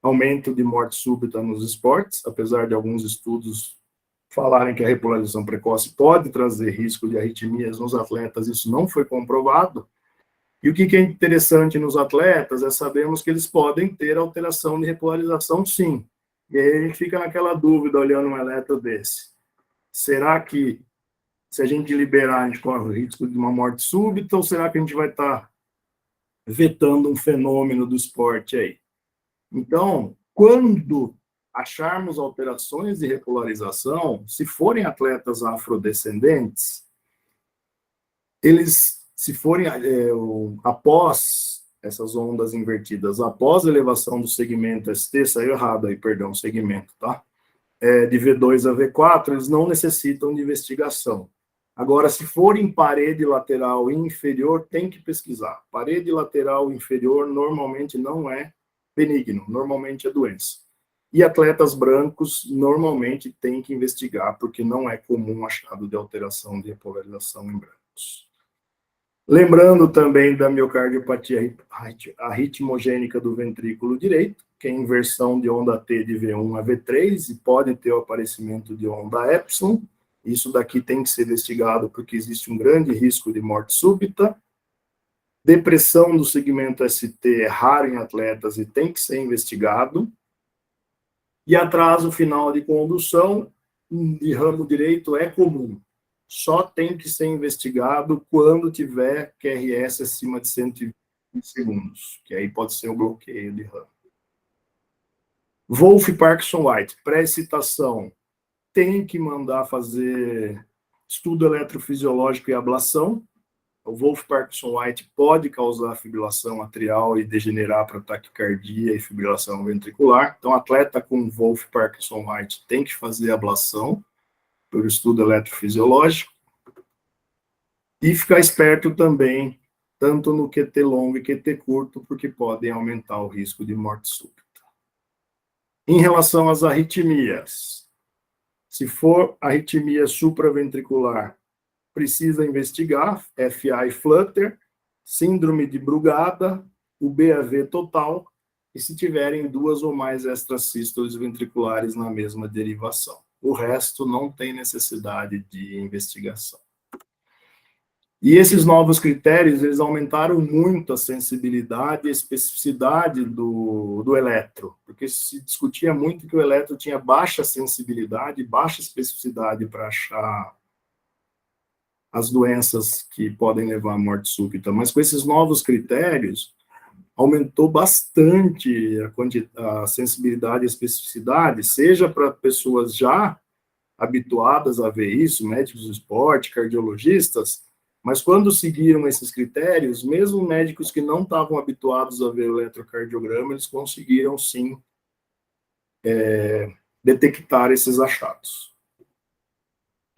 aumento de morte súbita nos esportes, apesar de alguns estudos falarem que a repolarização precoce pode trazer risco de arritmias nos atletas, isso não foi comprovado. E o que é interessante nos atletas é sabermos que eles podem ter alteração de repolarização, sim. E aí a gente fica naquela dúvida olhando um eletro desse. Será que, se a gente liberar, a gente corre o risco de uma morte súbita, ou será que a gente vai estar vetando um fenômeno do esporte aí? Então, quando acharmos alterações de repolarização, se forem atletas afrodescendentes, eles, se forem após essas ondas invertidas, após a elevação do segmento ST, saiu errado aí, perdão, segmento, tá? De V2 a V4, eles não necessitam de investigação. Agora, se forem parede lateral inferior, tem que pesquisar. Parede lateral inferior normalmente não é benigno, normalmente é doença. E atletas brancos normalmente tem que investigar, porque não é comum achado de alteração de repolarização em brancos. Lembrando também da miocardiopatia arritmogênica do ventrículo direito, que é inversão de onda T de V1 a V3, e pode ter o aparecimento de onda Epsilon. Isso daqui tem que ser investigado porque existe um grande risco de morte súbita. Depressão do segmento ST é raro em atletas e tem que ser investigado. E atraso final de condução de ramo direito é comum. Só tem que ser investigado quando tiver QRS acima de 120 segundos, que aí pode ser o bloqueio de ramo. Wolff Parkinson White, pré-excitação, tem que mandar fazer estudo eletrofisiológico e ablação. O Wolff Parkinson White pode causar fibrilação atrial e degenerar para taquicardia e fibrilação ventricular. Então, atleta com Wolff Parkinson White tem que fazer ablação por estudo eletrofisiológico. E ficar esperto também, tanto no QT longo e QT curto, porque podem aumentar o risco de morte súbita. Em relação às arritmias, se for arritmia supraventricular, precisa investigar FA e flutter, síndrome de Brugada, o BAV total, e se tiverem duas ou mais extrasístoles ventriculares na mesma derivação. O resto não tem necessidade de investigação. E esses novos critérios, eles aumentaram muito a sensibilidade e a especificidade do eletro, porque se discutia muito que o eletro tinha baixa sensibilidade, baixa especificidade para achar as doenças que podem levar à morte súbita, mas com esses novos critérios, aumentou bastante a sensibilidade e a especificidade, seja para pessoas já habituadas a ver isso, médicos do esporte, cardiologistas, mas quando seguiram esses critérios, mesmo médicos que não estavam habituados a ver o eletrocardiograma, eles conseguiram, sim, detectar esses achados.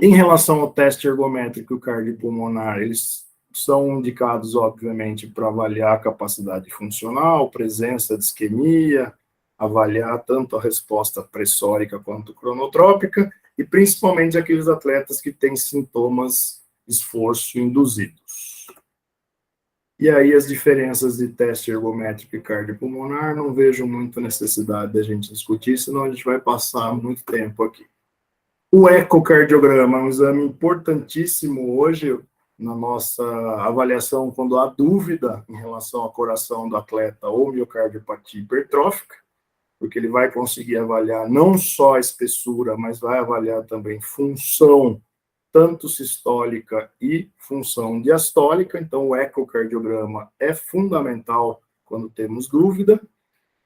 Em relação ao teste ergométrico cardiopulmonar, eles são indicados, obviamente, para avaliar a capacidade funcional, presença de isquemia, avaliar tanto a resposta pressórica quanto cronotrópica, e principalmente aqueles atletas que têm sintomas de esforço induzidos. E aí as diferenças de teste ergométrico e cardiopulmonar, não vejo muita necessidade da gente discutir, senão a gente vai passar muito tempo aqui. O ecocardiograma é um exame importantíssimo hoje na nossa avaliação quando há dúvida em relação ao coração do atleta ou miocardiopatia hipertrófica, porque ele vai conseguir avaliar não só a espessura, mas vai avaliar também função tanto sistólica e função diastólica. Então, o ecocardiograma é fundamental quando temos dúvida.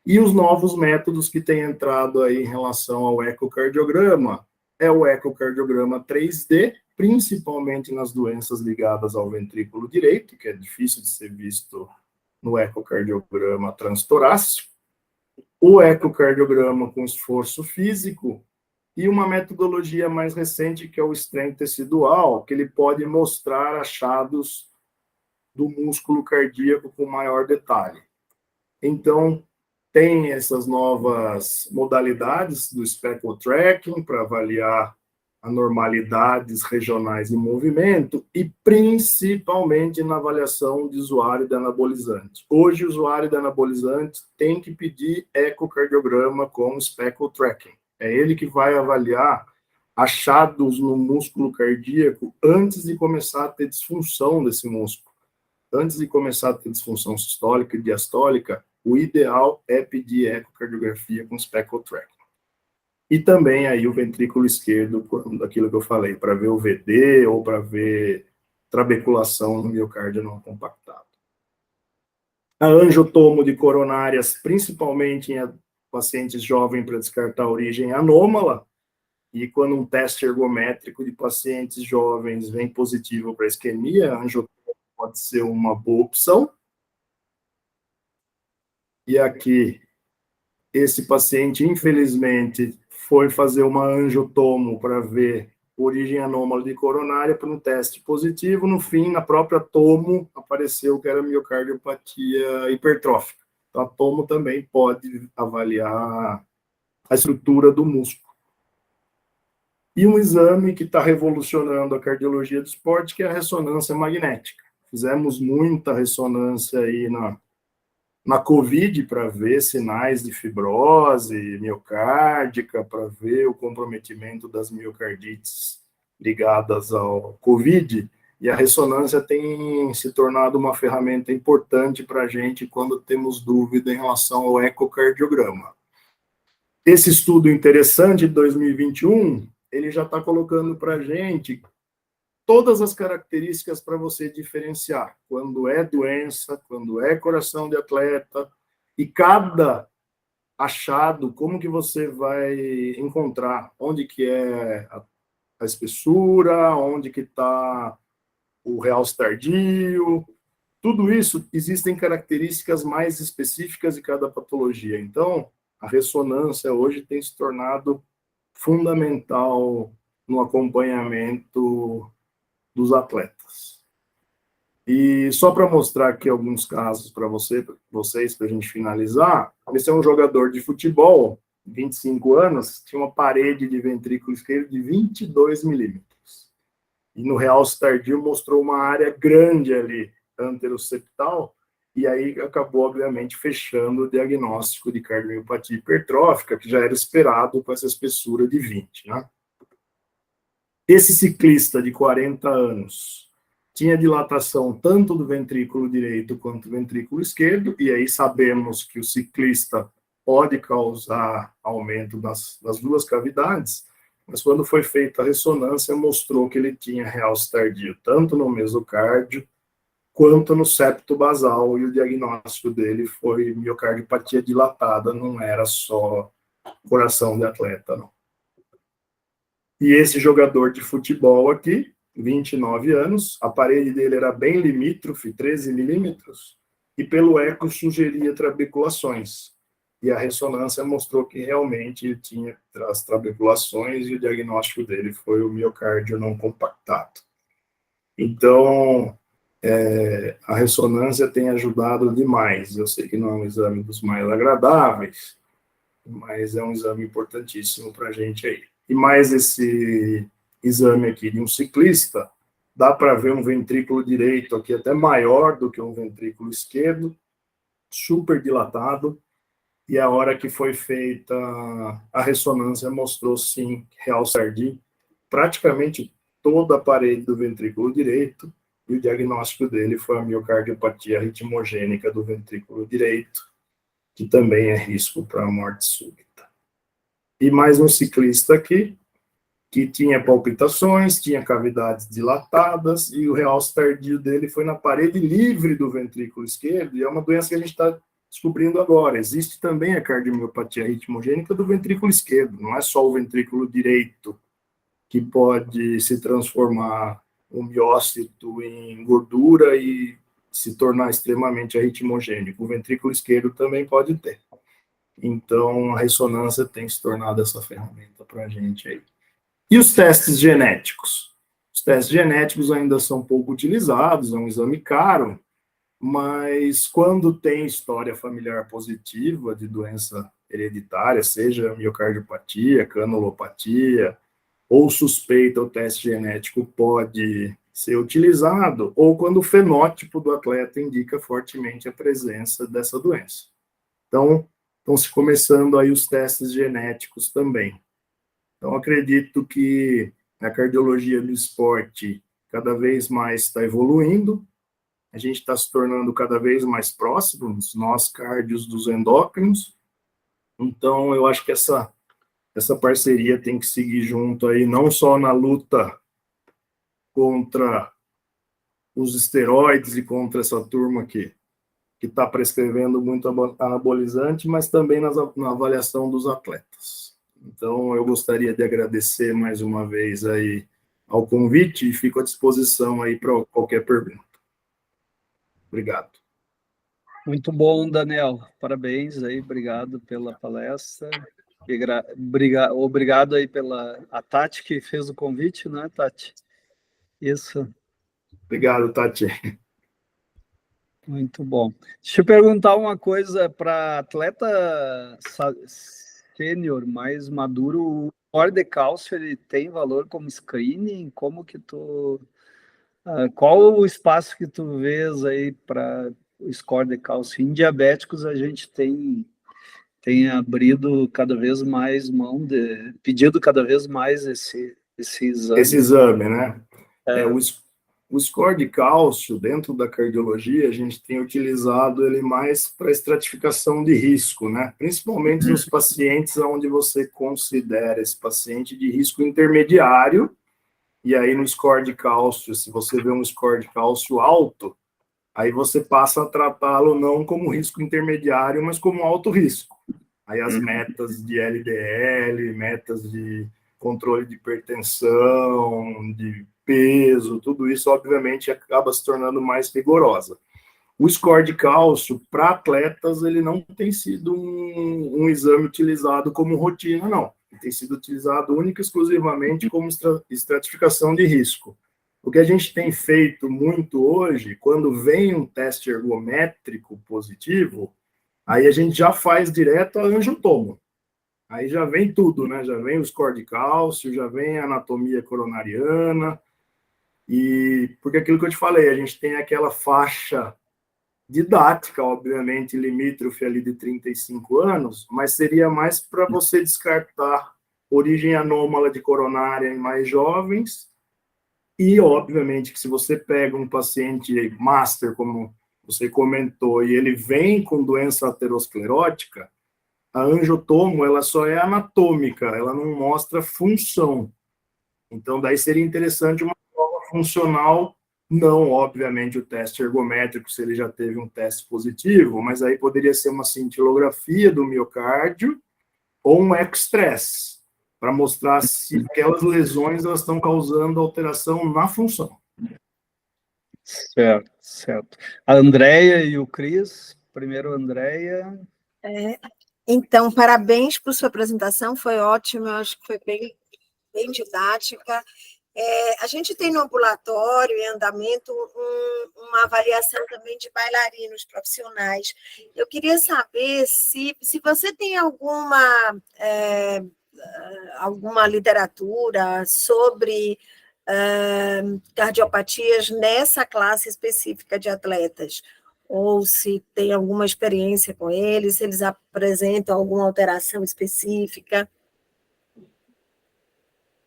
E os novos métodos que têm entrado aí em relação ao ecocardiograma é o ecocardiograma 3D, principalmente nas doenças ligadas ao ventrículo direito, que é difícil de ser visto no ecocardiograma transtorácico, o ecocardiograma com esforço físico e uma metodologia mais recente que é o strain tecidual, que ele pode mostrar achados do músculo cardíaco com maior detalhe. Então, tem essas novas modalidades do speckle tracking para avaliar anormalidades regionais em movimento e principalmente na avaliação de usuário de anabolizante. Hoje, o usuário de anabolizante tem que pedir ecocardiograma com speckle tracking. É ele que vai avaliar achados no músculo cardíaco antes de começar a ter disfunção desse músculo. antes de começar a ter disfunção sistólica e diastólica, o ideal é pedir ecocardiografia com speckle tracking. E também aí o ventrículo esquerdo, daquilo que eu falei, para ver o VD ou para ver trabeculação no miocárdio não compactado. A angiotomo de coronárias, principalmente em pacientes jovens, para descartar a origem anômala, e quando um teste ergométrico de pacientes jovens vem positivo para isquemia, a angiotomo pode ser uma boa opção. E aqui, esse paciente, infelizmente, foi fazer uma angiotomo para ver origem anômala de coronária para um teste positivo. No fim, na própria tomo, apareceu que era miocardiopatia hipertrófica. Então, a tomo também pode avaliar a estrutura do músculo. E um exame que está revolucionando a cardiologia do esporte, que é a ressonância magnética. Fizemos muita ressonância aí na COVID para ver sinais de fibrose miocárdica, para ver o comprometimento das miocardites ligadas ao COVID, e a ressonância tem se tornado uma ferramenta importante para a gente quando temos dúvida em relação ao ecocardiograma. Esse estudo interessante de 2021, ele já está colocando para a gente todas as características para você diferenciar quando é doença, quando é coração de atleta, e cada achado, como que você vai encontrar onde que é a espessura, onde que está o realce tardio, tudo isso, existem características mais específicas de cada patologia. Então, a ressonância hoje tem se tornado fundamental no acompanhamento dos atletas. E só para mostrar aqui alguns casos para vocês, para a gente finalizar, esse é um jogador de futebol, 25 anos, tinha uma parede de ventrículo esquerdo de 22 milímetros. E no realce tardio mostrou uma área grande ali, anteroseptal, e aí acabou, obviamente, fechando o diagnóstico de cardiomiopatia hipertrófica, que já era esperado com essa espessura de 20, né? Esse ciclista de 40 anos tinha dilatação tanto do ventrículo direito quanto do ventrículo esquerdo, e aí sabemos que o ciclista pode causar aumento das duas cavidades, mas quando foi feita a ressonância, mostrou que ele tinha realce tardio, tanto no mesocárdio quanto no septo basal, e o diagnóstico dele foi miocardiopatia dilatada, não era só coração de atleta, não. E esse jogador de futebol aqui, 29 anos, a parede dele era bem limítrofe, 13 milímetros, e pelo eco sugeria trabeculações. E a ressonância mostrou que realmente ele tinha as trabeculações, e o diagnóstico dele foi o miocárdio não compactado. Então, a ressonância tem ajudado demais. Eu sei que não é um exame dos mais agradáveis, mas é um exame importantíssimo para a gente aí. E mais esse exame aqui de um ciclista, dá para ver um ventrículo direito aqui até maior do que um ventrículo esquerdo, super dilatado, e a hora que foi feita a ressonância mostrou, sim, realce tardio, praticamente toda a parede do ventrículo direito, e o diagnóstico dele foi a miocardiopatia ritmogênica do ventrículo direito, que também é risco para a morte súbita. E mais um ciclista aqui, que tinha palpitações, tinha cavidades dilatadas, e o realce tardio dele foi na parede livre do ventrículo esquerdo, e é uma doença que a gente está descobrindo agora. Existe também a cardiomiopatia ritmogênica do ventrículo esquerdo, não é só o ventrículo direito que pode se transformar o miócito em gordura e se tornar extremamente arritmogênico. O ventrículo esquerdo também pode ter. Então, a ressonância tem se tornado essa ferramenta para a gente aí. E os testes genéticos? Os testes genéticos ainda são pouco utilizados, é um exame caro, mas quando tem história familiar positiva de doença hereditária, seja miocardiopatia, granulopatia, ou suspeita, o teste genético pode ser utilizado, ou quando o fenótipo do atleta indica fortemente a presença dessa doença. Então, estão se começando aí os testes genéticos também. Então, acredito que a cardiologia do esporte cada vez mais está evoluindo, a gente está se tornando cada vez mais próximos, nós cardios dos endócrinos. Então, eu acho que essa parceria tem que seguir junto aí, não só na luta contra os esteroides e contra essa turma que está prescrevendo muito anabolizante, mas também na avaliação dos atletas. Então, eu gostaria de agradecer mais uma vez aí ao convite e fico à disposição aí para qualquer pergunta. Obrigado. Muito bom, Daniel. Parabéns aí, obrigado pela palestra. Obrigado aí pela a Tati que fez o convite, né, Tati? Isso. Obrigado, Tati. Muito bom. Deixa eu perguntar uma coisa para atleta sênior mais maduro, o score de cálcio ele tem valor como screening? Como que qual o espaço que tu vês aí para o score de cálcio? Em diabéticos a gente tem abrido cada vez mais pedido cada vez mais esse exame. Esse exame, né? O score de cálcio, dentro da cardiologia, a gente tem utilizado ele mais para estratificação de risco, né? Principalmente nos pacientes onde você considera esse paciente de risco intermediário, e aí no score de cálcio, se você vê um score de cálcio alto, aí você passa a tratá-lo não como risco intermediário, mas como alto risco. Aí as metas de LDL, metas de controle de hipertensão, de peso, tudo isso, obviamente, acaba se tornando mais rigorosa. O score de cálcio, para atletas, ele não tem sido um exame utilizado como rotina, não. Ele tem sido utilizado única e exclusivamente como estratificação de risco. O que a gente tem feito muito hoje, quando vem um teste ergométrico positivo, aí a gente já faz direto a angiotomo. Aí já vem tudo, né? Já vem o score de cálcio, já vem a anatomia coronariana, e porque aquilo que eu te falei, a gente tem aquela faixa didática, obviamente, limítrofe ali de 35 anos, mas seria mais para você descartar origem anômala de coronária em mais jovens, e obviamente que se você pega um paciente master, como você comentou, e ele vem com doença aterosclerótica, a angiotomo, ela só é anatômica, ela não mostra função. Então, daí seria interessante uma prova funcional, não, obviamente, o teste ergométrico, se ele já teve um teste positivo, mas aí poderia ser uma cintilografia do miocárdio ou um ex-stress, para mostrar se aquelas lesões elas estão causando alteração na função. Certo, certo. A Andréia e o Cris, primeiro a Andréia. Então, parabéns por sua apresentação, foi ótimo, eu acho que foi bem didática. A gente tem no ambulatório, em andamento, uma avaliação também de bailarinos profissionais. Eu queria saber se você tem alguma literatura sobre cardiopatias nessa classe específica de atletas, ou se tem alguma experiência com eles, se eles apresentam alguma alteração específica.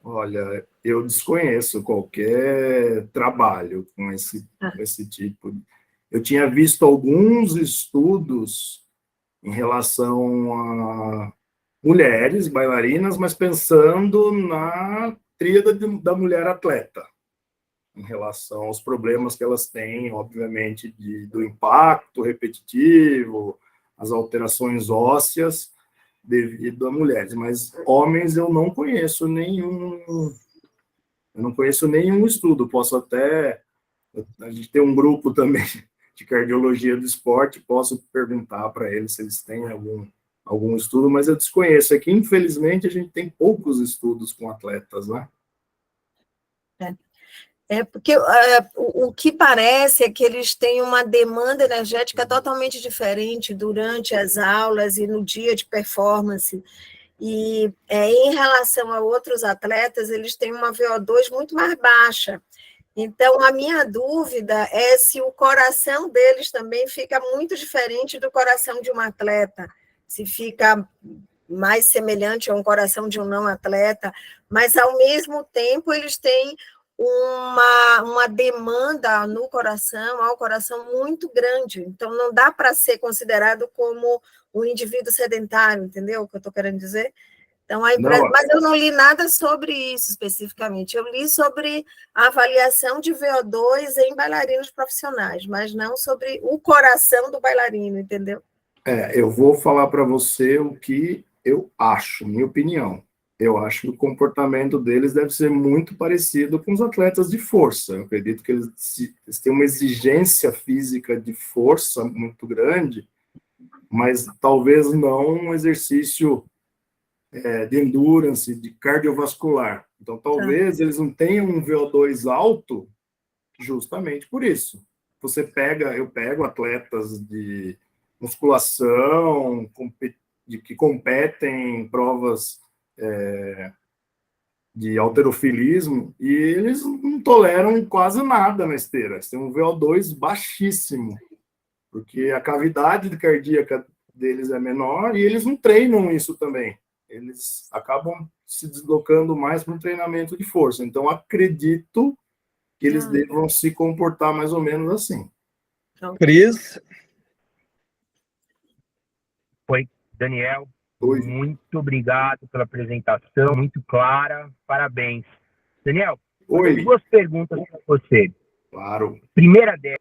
Olha, eu desconheço qualquer trabalho com esse tipo. Eu tinha visto alguns estudos em relação a mulheres bailarinas, mas pensando na tríade da mulher atleta, em relação aos problemas que elas têm, obviamente, do impacto repetitivo, as alterações ósseas devido a mulheres, mas homens eu não conheço nenhum estudo. Posso até, a gente tem um grupo também de cardiologia do esporte, posso perguntar para eles se eles têm algum estudo, mas eu desconheço. Aqui, infelizmente, a gente tem poucos estudos com atletas, né? Porque o que parece é que eles têm uma demanda energética totalmente diferente durante as aulas e no dia de performance. E em relação a outros atletas, eles têm uma VO2 muito mais baixa. Então, a minha dúvida é se o coração deles também fica muito diferente do coração de um atleta, se fica mais semelhante a um coração de um não atleta, mas, ao mesmo tempo, eles têm uma demanda no coração, ao coração muito grande. Então, não dá para ser considerado como um indivíduo sedentário, entendeu o que eu estou querendo dizer? Então, mas eu não li nada sobre isso especificamente. Eu li sobre a avaliação de VO2 em bailarinos profissionais, mas não sobre o coração do bailarino, entendeu? Eu vou falar para você o que eu acho, minha opinião. Eu acho que o comportamento deles deve ser muito parecido com os atletas de força. Eu acredito que eles têm uma exigência física de força muito grande, mas talvez não um exercício de endurance, de cardiovascular. Então, talvez eles não tenham um VO2 alto justamente por isso. Eu pego atletas de musculação, que competem em provas de halterofilismo, e eles não toleram quase nada na esteira. Eles têm um VO2 baixíssimo, porque a cavidade cardíaca deles é menor e eles não treinam isso também. Eles acabam se deslocando mais para um treinamento de força. Então, acredito que eles devam se comportar mais ou menos assim. Cris? Oi, Daniel. Oi. Muito obrigado pela apresentação, muito clara. Parabéns. Daniel, Oi. duas perguntas para você. Claro. Primeira delas,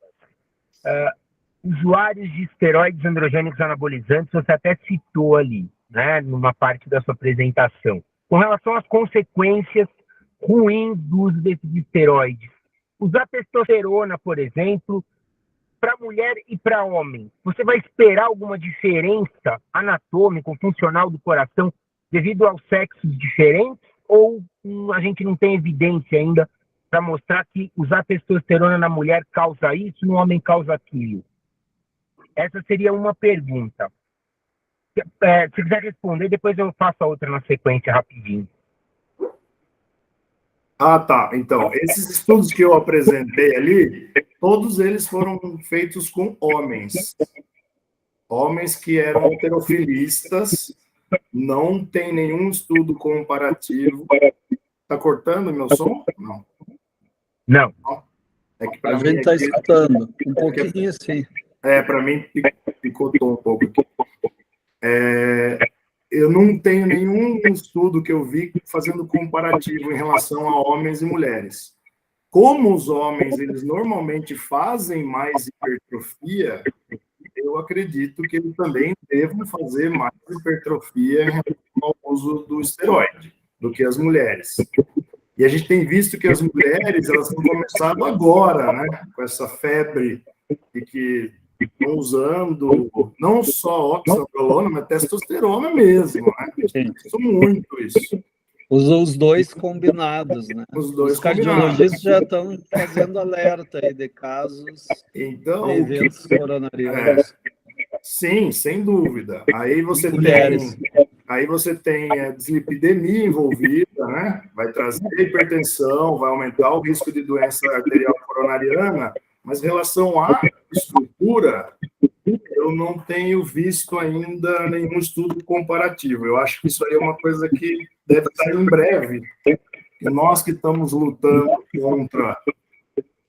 usuários de esteroides androgênicos anabolizantes, você até citou ali, né, numa parte da sua apresentação. Com relação às consequências ruins do uso desses esteroides, usar testosterona, por exemplo, para mulher e para homem, você vai esperar alguma diferença anatômica ou funcional do coração devido aos sexos diferentes? Ou a gente não tem evidência ainda para mostrar que usar testosterona na mulher causa isso, no homem causa aquilo? Essa seria uma pergunta. Se quiser responder, depois eu faço a outra na sequência rapidinho. Ah, tá. Então, esses estudos que eu apresentei ali, todos eles foram feitos com homens. Homens que eram halterofilistas, não tem nenhum estudo comparativo. Tá cortando meu som? Não. Não. É que A gente está escutando um pouquinho assim. Para mim picotou um pouco aqui. Eu não tenho nenhum estudo que eu vi fazendo comparativo em relação a homens e mulheres. Como os homens, eles normalmente fazem mais hipertrofia, eu acredito que eles também devam fazer mais hipertrofia em relação ao uso do esteroide do que as mulheres. E a gente tem visto que as mulheres, elas têm começado agora, né, com essa febre de que estão usando não só oxandrolona, mas testosterona mesmo, né? Isso muito isso. Usa os dois combinados, né? Os cardiologistas já estão fazendo alerta aí de casos então, de eventos coronarianos. Sim, sem dúvida. Aí você tem dislipidemia envolvida, né? Vai trazer hipertensão, vai aumentar o risco de doença arterial coronariana, mas em relação à estrutura, eu não tenho visto ainda nenhum estudo comparativo. Eu acho que isso aí é uma coisa que deve sair em breve. E nós que estamos lutando contra,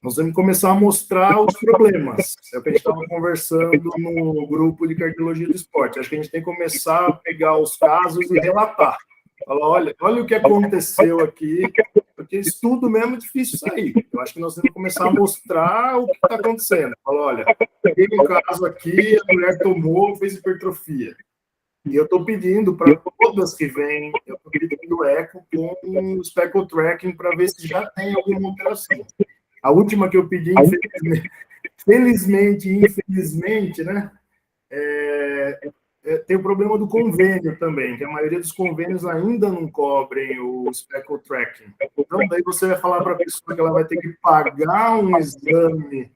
nós temos que começar a mostrar os problemas. É o que a gente estava conversando no grupo de cardiologia do esporte. Acho que a gente tem que começar a pegar os casos e relatar. Falar, olha o que aconteceu aqui, porque estudo mesmo é difícil sair. Eu acho que nós temos que começar a mostrar o que está acontecendo. Falar, olha, tem um caso aqui, a mulher tomou, fez hipertrofia. E eu estou pedindo para todas que vêm, eu estou pedindo eco com um speckle tracking para ver se já tem alguma alteração. A última que eu pedi, infelizmente, né? Tem o problema do convênio também, que a maioria dos convênios ainda não cobrem o speckle tracking. Então, daí você vai falar para a pessoa que ela vai ter que pagar um exame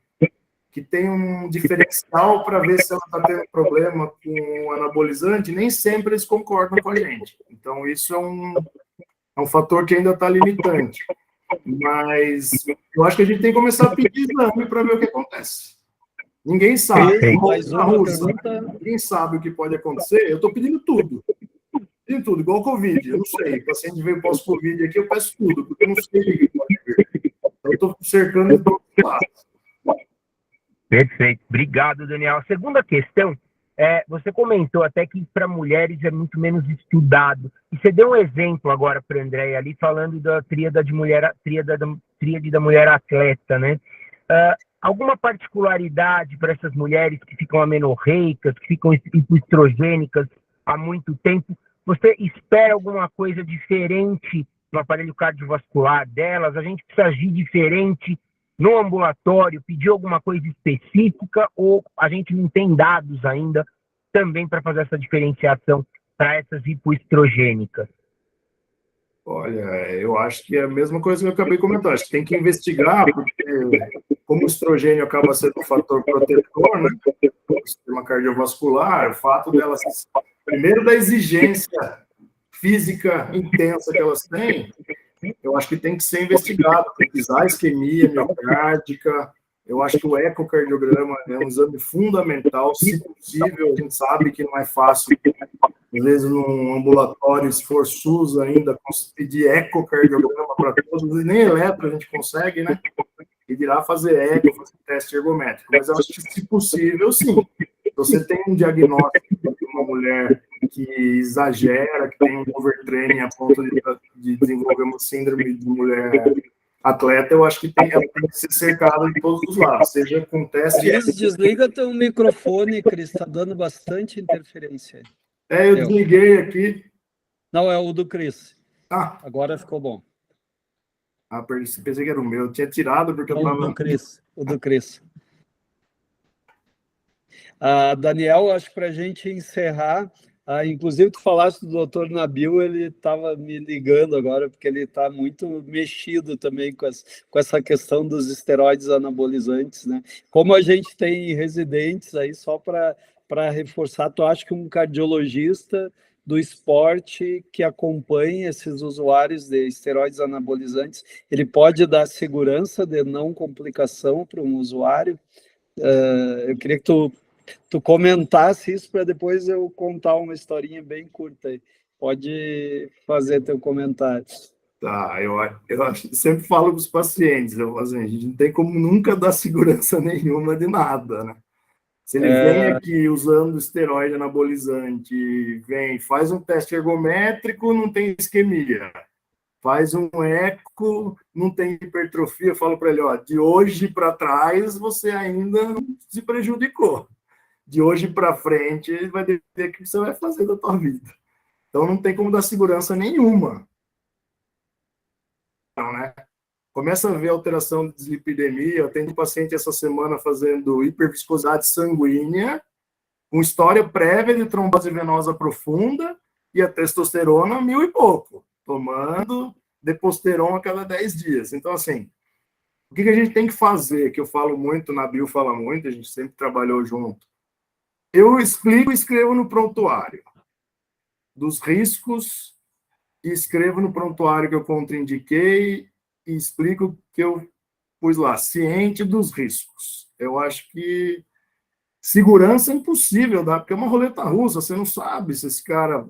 que tem um diferencial para ver se ela está tendo problema com o anabolizante, nem sempre eles concordam com a gente. Então, isso é um fator que ainda está limitante. Mas eu acho que a gente tem que começar a pedir exame para ver o que acontece. Ninguém sabe. Ninguém sabe o que pode acontecer. Eu estou pedindo tudo. Pedindo tudo, igual o Covid. Eu não sei. O paciente veio pós-Covid aqui, eu peço tudo, porque eu não sei o que pode vir. estou cercando de todos os lados. Perfeito. Obrigado, Daniel. A segunda questão você comentou até que para mulheres é muito menos estudado. E você deu um exemplo agora para a Andréia ali, falando da tríade da mulher atleta, né? Alguma particularidade para essas mulheres que ficam amenorreicas, que ficam hipoestrogênicas há muito tempo? Você espera alguma coisa diferente no aparelho cardiovascular delas? A gente precisa agir diferente no ambulatório, pedir alguma coisa específica, ou a gente não tem dados ainda também para fazer essa diferenciação para essas hipoestrogênicas? Olha, eu acho que é a mesma coisa que eu acabei de comentar. Acho que tem que investigar, porque como o estrogênio acaba sendo um fator protetor, né, do sistema cardiovascular, o fato delas, primeiro da exigência física intensa que elas têm, eu acho que tem que ser investigado, pesquisar isquemia miocárdica. Eu acho que o ecocardiograma é um exame fundamental, se possível. A gente sabe que não é fácil, às vezes, num ambulatório, se for SUS ainda, pedir ecocardiograma para todos, e nem eletro a gente consegue, né? E dirá fazer eco, fazer teste ergométrico. Mas eu acho que, se possível, sim. Você tem um diagnóstico de uma mulher que exagera, que tem um overtraining a ponto de desenvolver uma síndrome de mulher atleta, eu acho que ela tem que ser cercada de todos os lados, seja com teste... Cris, desliga teu microfone, Cris, está dando bastante interferência. Eu desliguei aqui. Não, é o do Cris. Ah. Agora ficou bom. Pensei que era o meu, eu tinha tirado porque eu estava... O do Cris. Daniel, acho que para a gente encerrar, inclusive tu falaste do Dr. Nabil, ele estava me ligando agora, porque ele está muito mexido também com essa questão dos esteroides anabolizantes, né? Como a gente tem residentes aí, só para reforçar, tu acha que um cardiologista do esporte que acompanha esses usuários de esteroides anabolizantes, ele pode dar segurança de não complicação para um usuário? Eu queria que tu comentasse isso para depois eu contar uma historinha bem curta aí. Pode fazer teu comentário. Tá, eu sempre falo para os pacientes, a gente não tem como nunca dar segurança nenhuma de nada, né? Se ele vem aqui usando esteroide anabolizante, faz um teste ergométrico, não tem isquemia. Faz um eco, não tem hipertrofia, eu falo para ele, de hoje para trás você ainda se prejudicou. De hoje para frente, ele vai ver o que você vai fazer da tua vida. Então, não tem como dar segurança nenhuma. Não, né? Começa a ver alteração de dislipidemia. Eu tenho um paciente essa semana fazendo hiperviscosidade sanguínea, com história prévia de trombose venosa profunda e a testosterona 1000 e pouco, tomando Deposteron a cada 10 dias. Então, assim, o que a gente tem que fazer, que eu falo muito, Nabil fala muito, a gente sempre trabalhou junto. Eu explico e escrevo no prontuário dos riscos, e escrevo no prontuário que eu contraindiquei e explico que eu pus lá, ciente dos riscos. Eu acho que segurança é impossível, porque é uma roleta russa, você não sabe se esse cara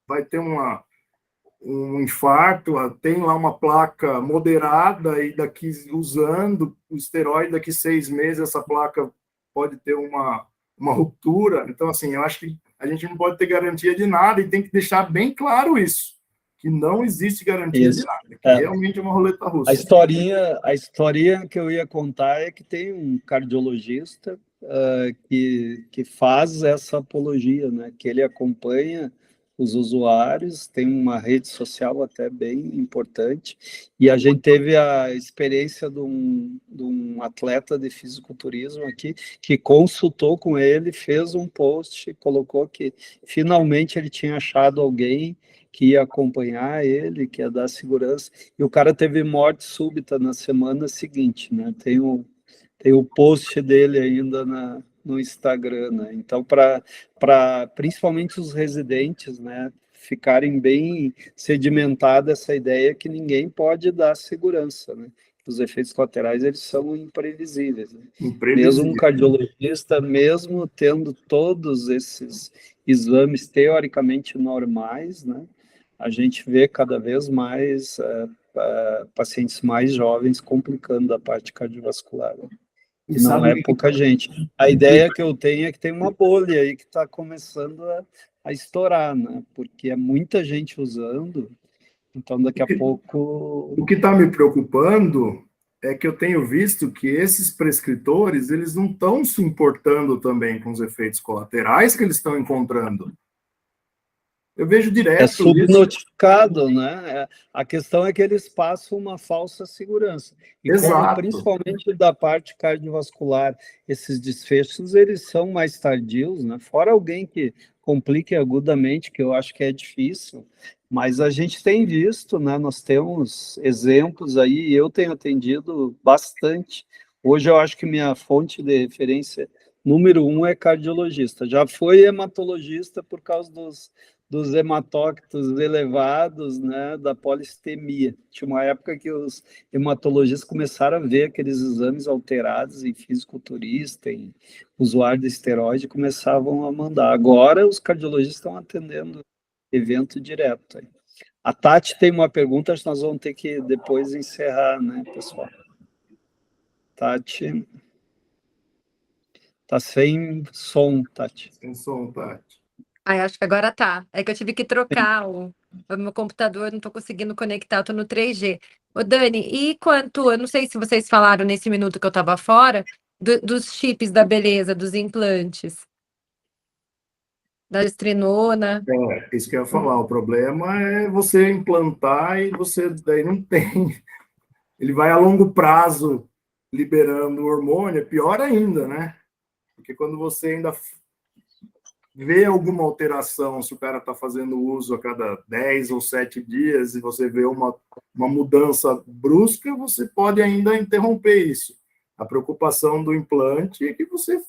vai ter um infarto, tem lá uma placa moderada e daqui, usando o esteroide, daqui 6 meses essa placa pode ter uma ruptura. Então, assim, eu acho que a gente não pode ter garantia de nada e tem que deixar bem claro isso, que não existe garantia de nada, que realmente é uma roleta russa. A historinha que eu ia contar é que tem um cardiologista que faz essa apologia, né? Que ele acompanha os usuários, tem uma rede social até bem importante, e a gente teve a experiência de um atleta de fisiculturismo aqui, que consultou com ele, fez um post, colocou que finalmente ele tinha achado alguém que ia acompanhar ele, que ia dar segurança, e o cara teve morte súbita na semana seguinte, né? Tem o post dele ainda no Instagram, né? Então, para principalmente os residentes, né, ficarem bem sedimentada essa ideia que ninguém pode dar segurança, né? Os efeitos colaterais, eles são imprevisíveis, né? Mesmo um cardiologista, mesmo tendo todos esses exames teoricamente normais, né, a gente vê cada vez mais pacientes mais jovens complicando a parte cardiovascular. E Não sabe é pouca gente. A ideia que eu tenho é que tem uma bolha aí que está começando a estourar, né? Porque é muita gente usando, então daqui a pouco... o que está me preocupando é que eu tenho visto que esses prescritores, eles não estão se importando também com os efeitos colaterais que eles estão encontrando. Eu vejo direto É isso. subnotificado, né? A questão é que eles passam uma falsa segurança. E como, Exato. principalmente da parte cardiovascular, esses desfechos, eles são mais tardios, né? Fora alguém que complique agudamente, que eu acho que é difícil, mas a gente tem visto, né? Nós temos exemplos aí, e eu tenho atendido bastante. Hoje eu acho que minha fonte de referência número 1 é cardiologista. Já foi hematologista por causa dos hematócritos elevados, né, da polistemia. Tinha uma época que os hematologistas começaram a ver aqueles exames alterados em fisiculturista, em usuário de esteroide, começavam a mandar. Agora os cardiologistas estão atendendo evento direto. A Tati tem uma pergunta, acho que nós vamos ter que depois encerrar, né, pessoal? Tati... Tá sem som, Tati. Sem som, Tati. Acho que agora tá. É que eu tive que trocar o meu computador, não tô conseguindo conectar, eu tô no 3G. Ô, Dani, e quanto, eu não sei se vocês falaram nesse minuto que eu tava fora, dos chips da beleza, dos implantes, da gestrinona. Isso que eu ia falar, o problema é você implantar e você daí não tem. Ele vai a longo prazo liberando o hormônio, é pior ainda, né? Porque quando você ainda vê alguma alteração, se o cara está fazendo uso a cada 10 ou 7 dias e você vê uma mudança brusca, você pode ainda interromper isso. A preocupação do implante é que você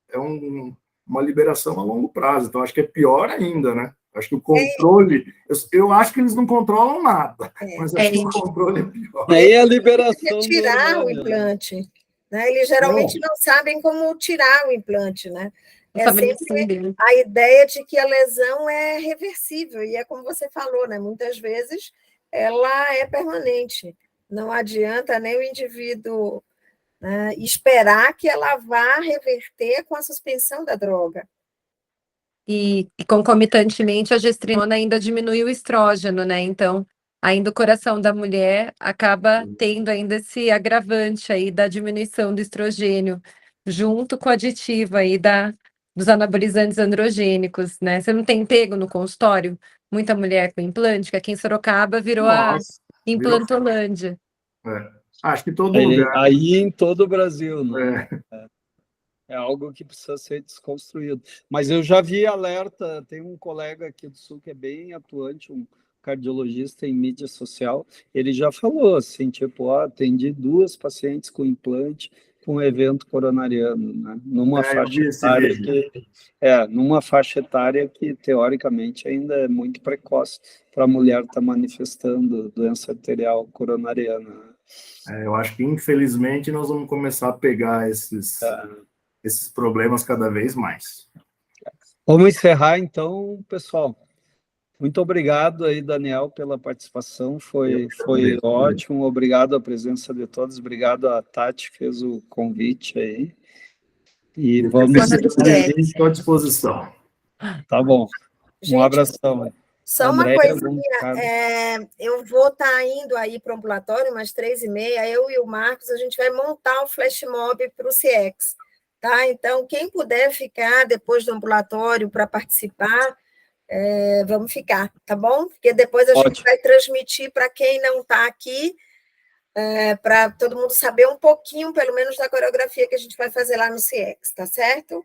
é uma liberação a longo prazo. Então, acho que é pior ainda, né? Acho que o controle... Eu acho que eles não controlam nada, mas acho que o controle é pior. Aí a liberação tirar do o implante. Né? Eles geralmente não sabem como tirar o implante, né? É sempre a ideia de que a lesão é reversível, e é como você falou, né? Muitas vezes ela é permanente. Não adianta nem o indivíduo, né, esperar que ela vá reverter com a suspensão da droga. E concomitantemente, a gestrinona ainda diminui o estrógeno, né? Então, ainda o coração da mulher acaba tendo ainda esse agravante aí da diminuição do estrogênio, junto com o aditivo aí dos anabolizantes androgênicos, né? Você não tem pego no consultório muita mulher com implante, que aqui em Sorocaba virou a Implantolândia. Acho que todo lugar. Aí em todo o Brasil, né? É algo que precisa ser desconstruído. Mas eu já vi alerta, tem um colega aqui do Sul que é bem atuante, um cardiologista em mídia social, ele já falou assim, tipo, atendi 2 pacientes com implante com evento coronariano, né? Numa faixa etária que teoricamente ainda é muito precoce para a mulher estar manifestando doença arterial coronariana. Eu acho que infelizmente nós vamos começar a pegar esses problemas cada vez mais. Vamos encerrar então, pessoal. Muito obrigado aí, Daniel, pela participação, foi ótimo, obrigado a presença de todos, obrigado a Tati que fez o convite aí. E vamos... Estou à disposição. Tá bom, um abração. Só André, uma coisinha, eu vou estar indo aí para o ambulatório, umas 3h30, eu e o Marcos, a gente vai montar o flash mob para o CIEX, tá? Então, quem puder ficar depois do ambulatório para participar, vamos ficar, tá bom? Porque depois a gente vai transmitir para quem não está aqui, para todo mundo saber um pouquinho, pelo menos, da coreografia que a gente vai fazer lá no CIEX, tá certo?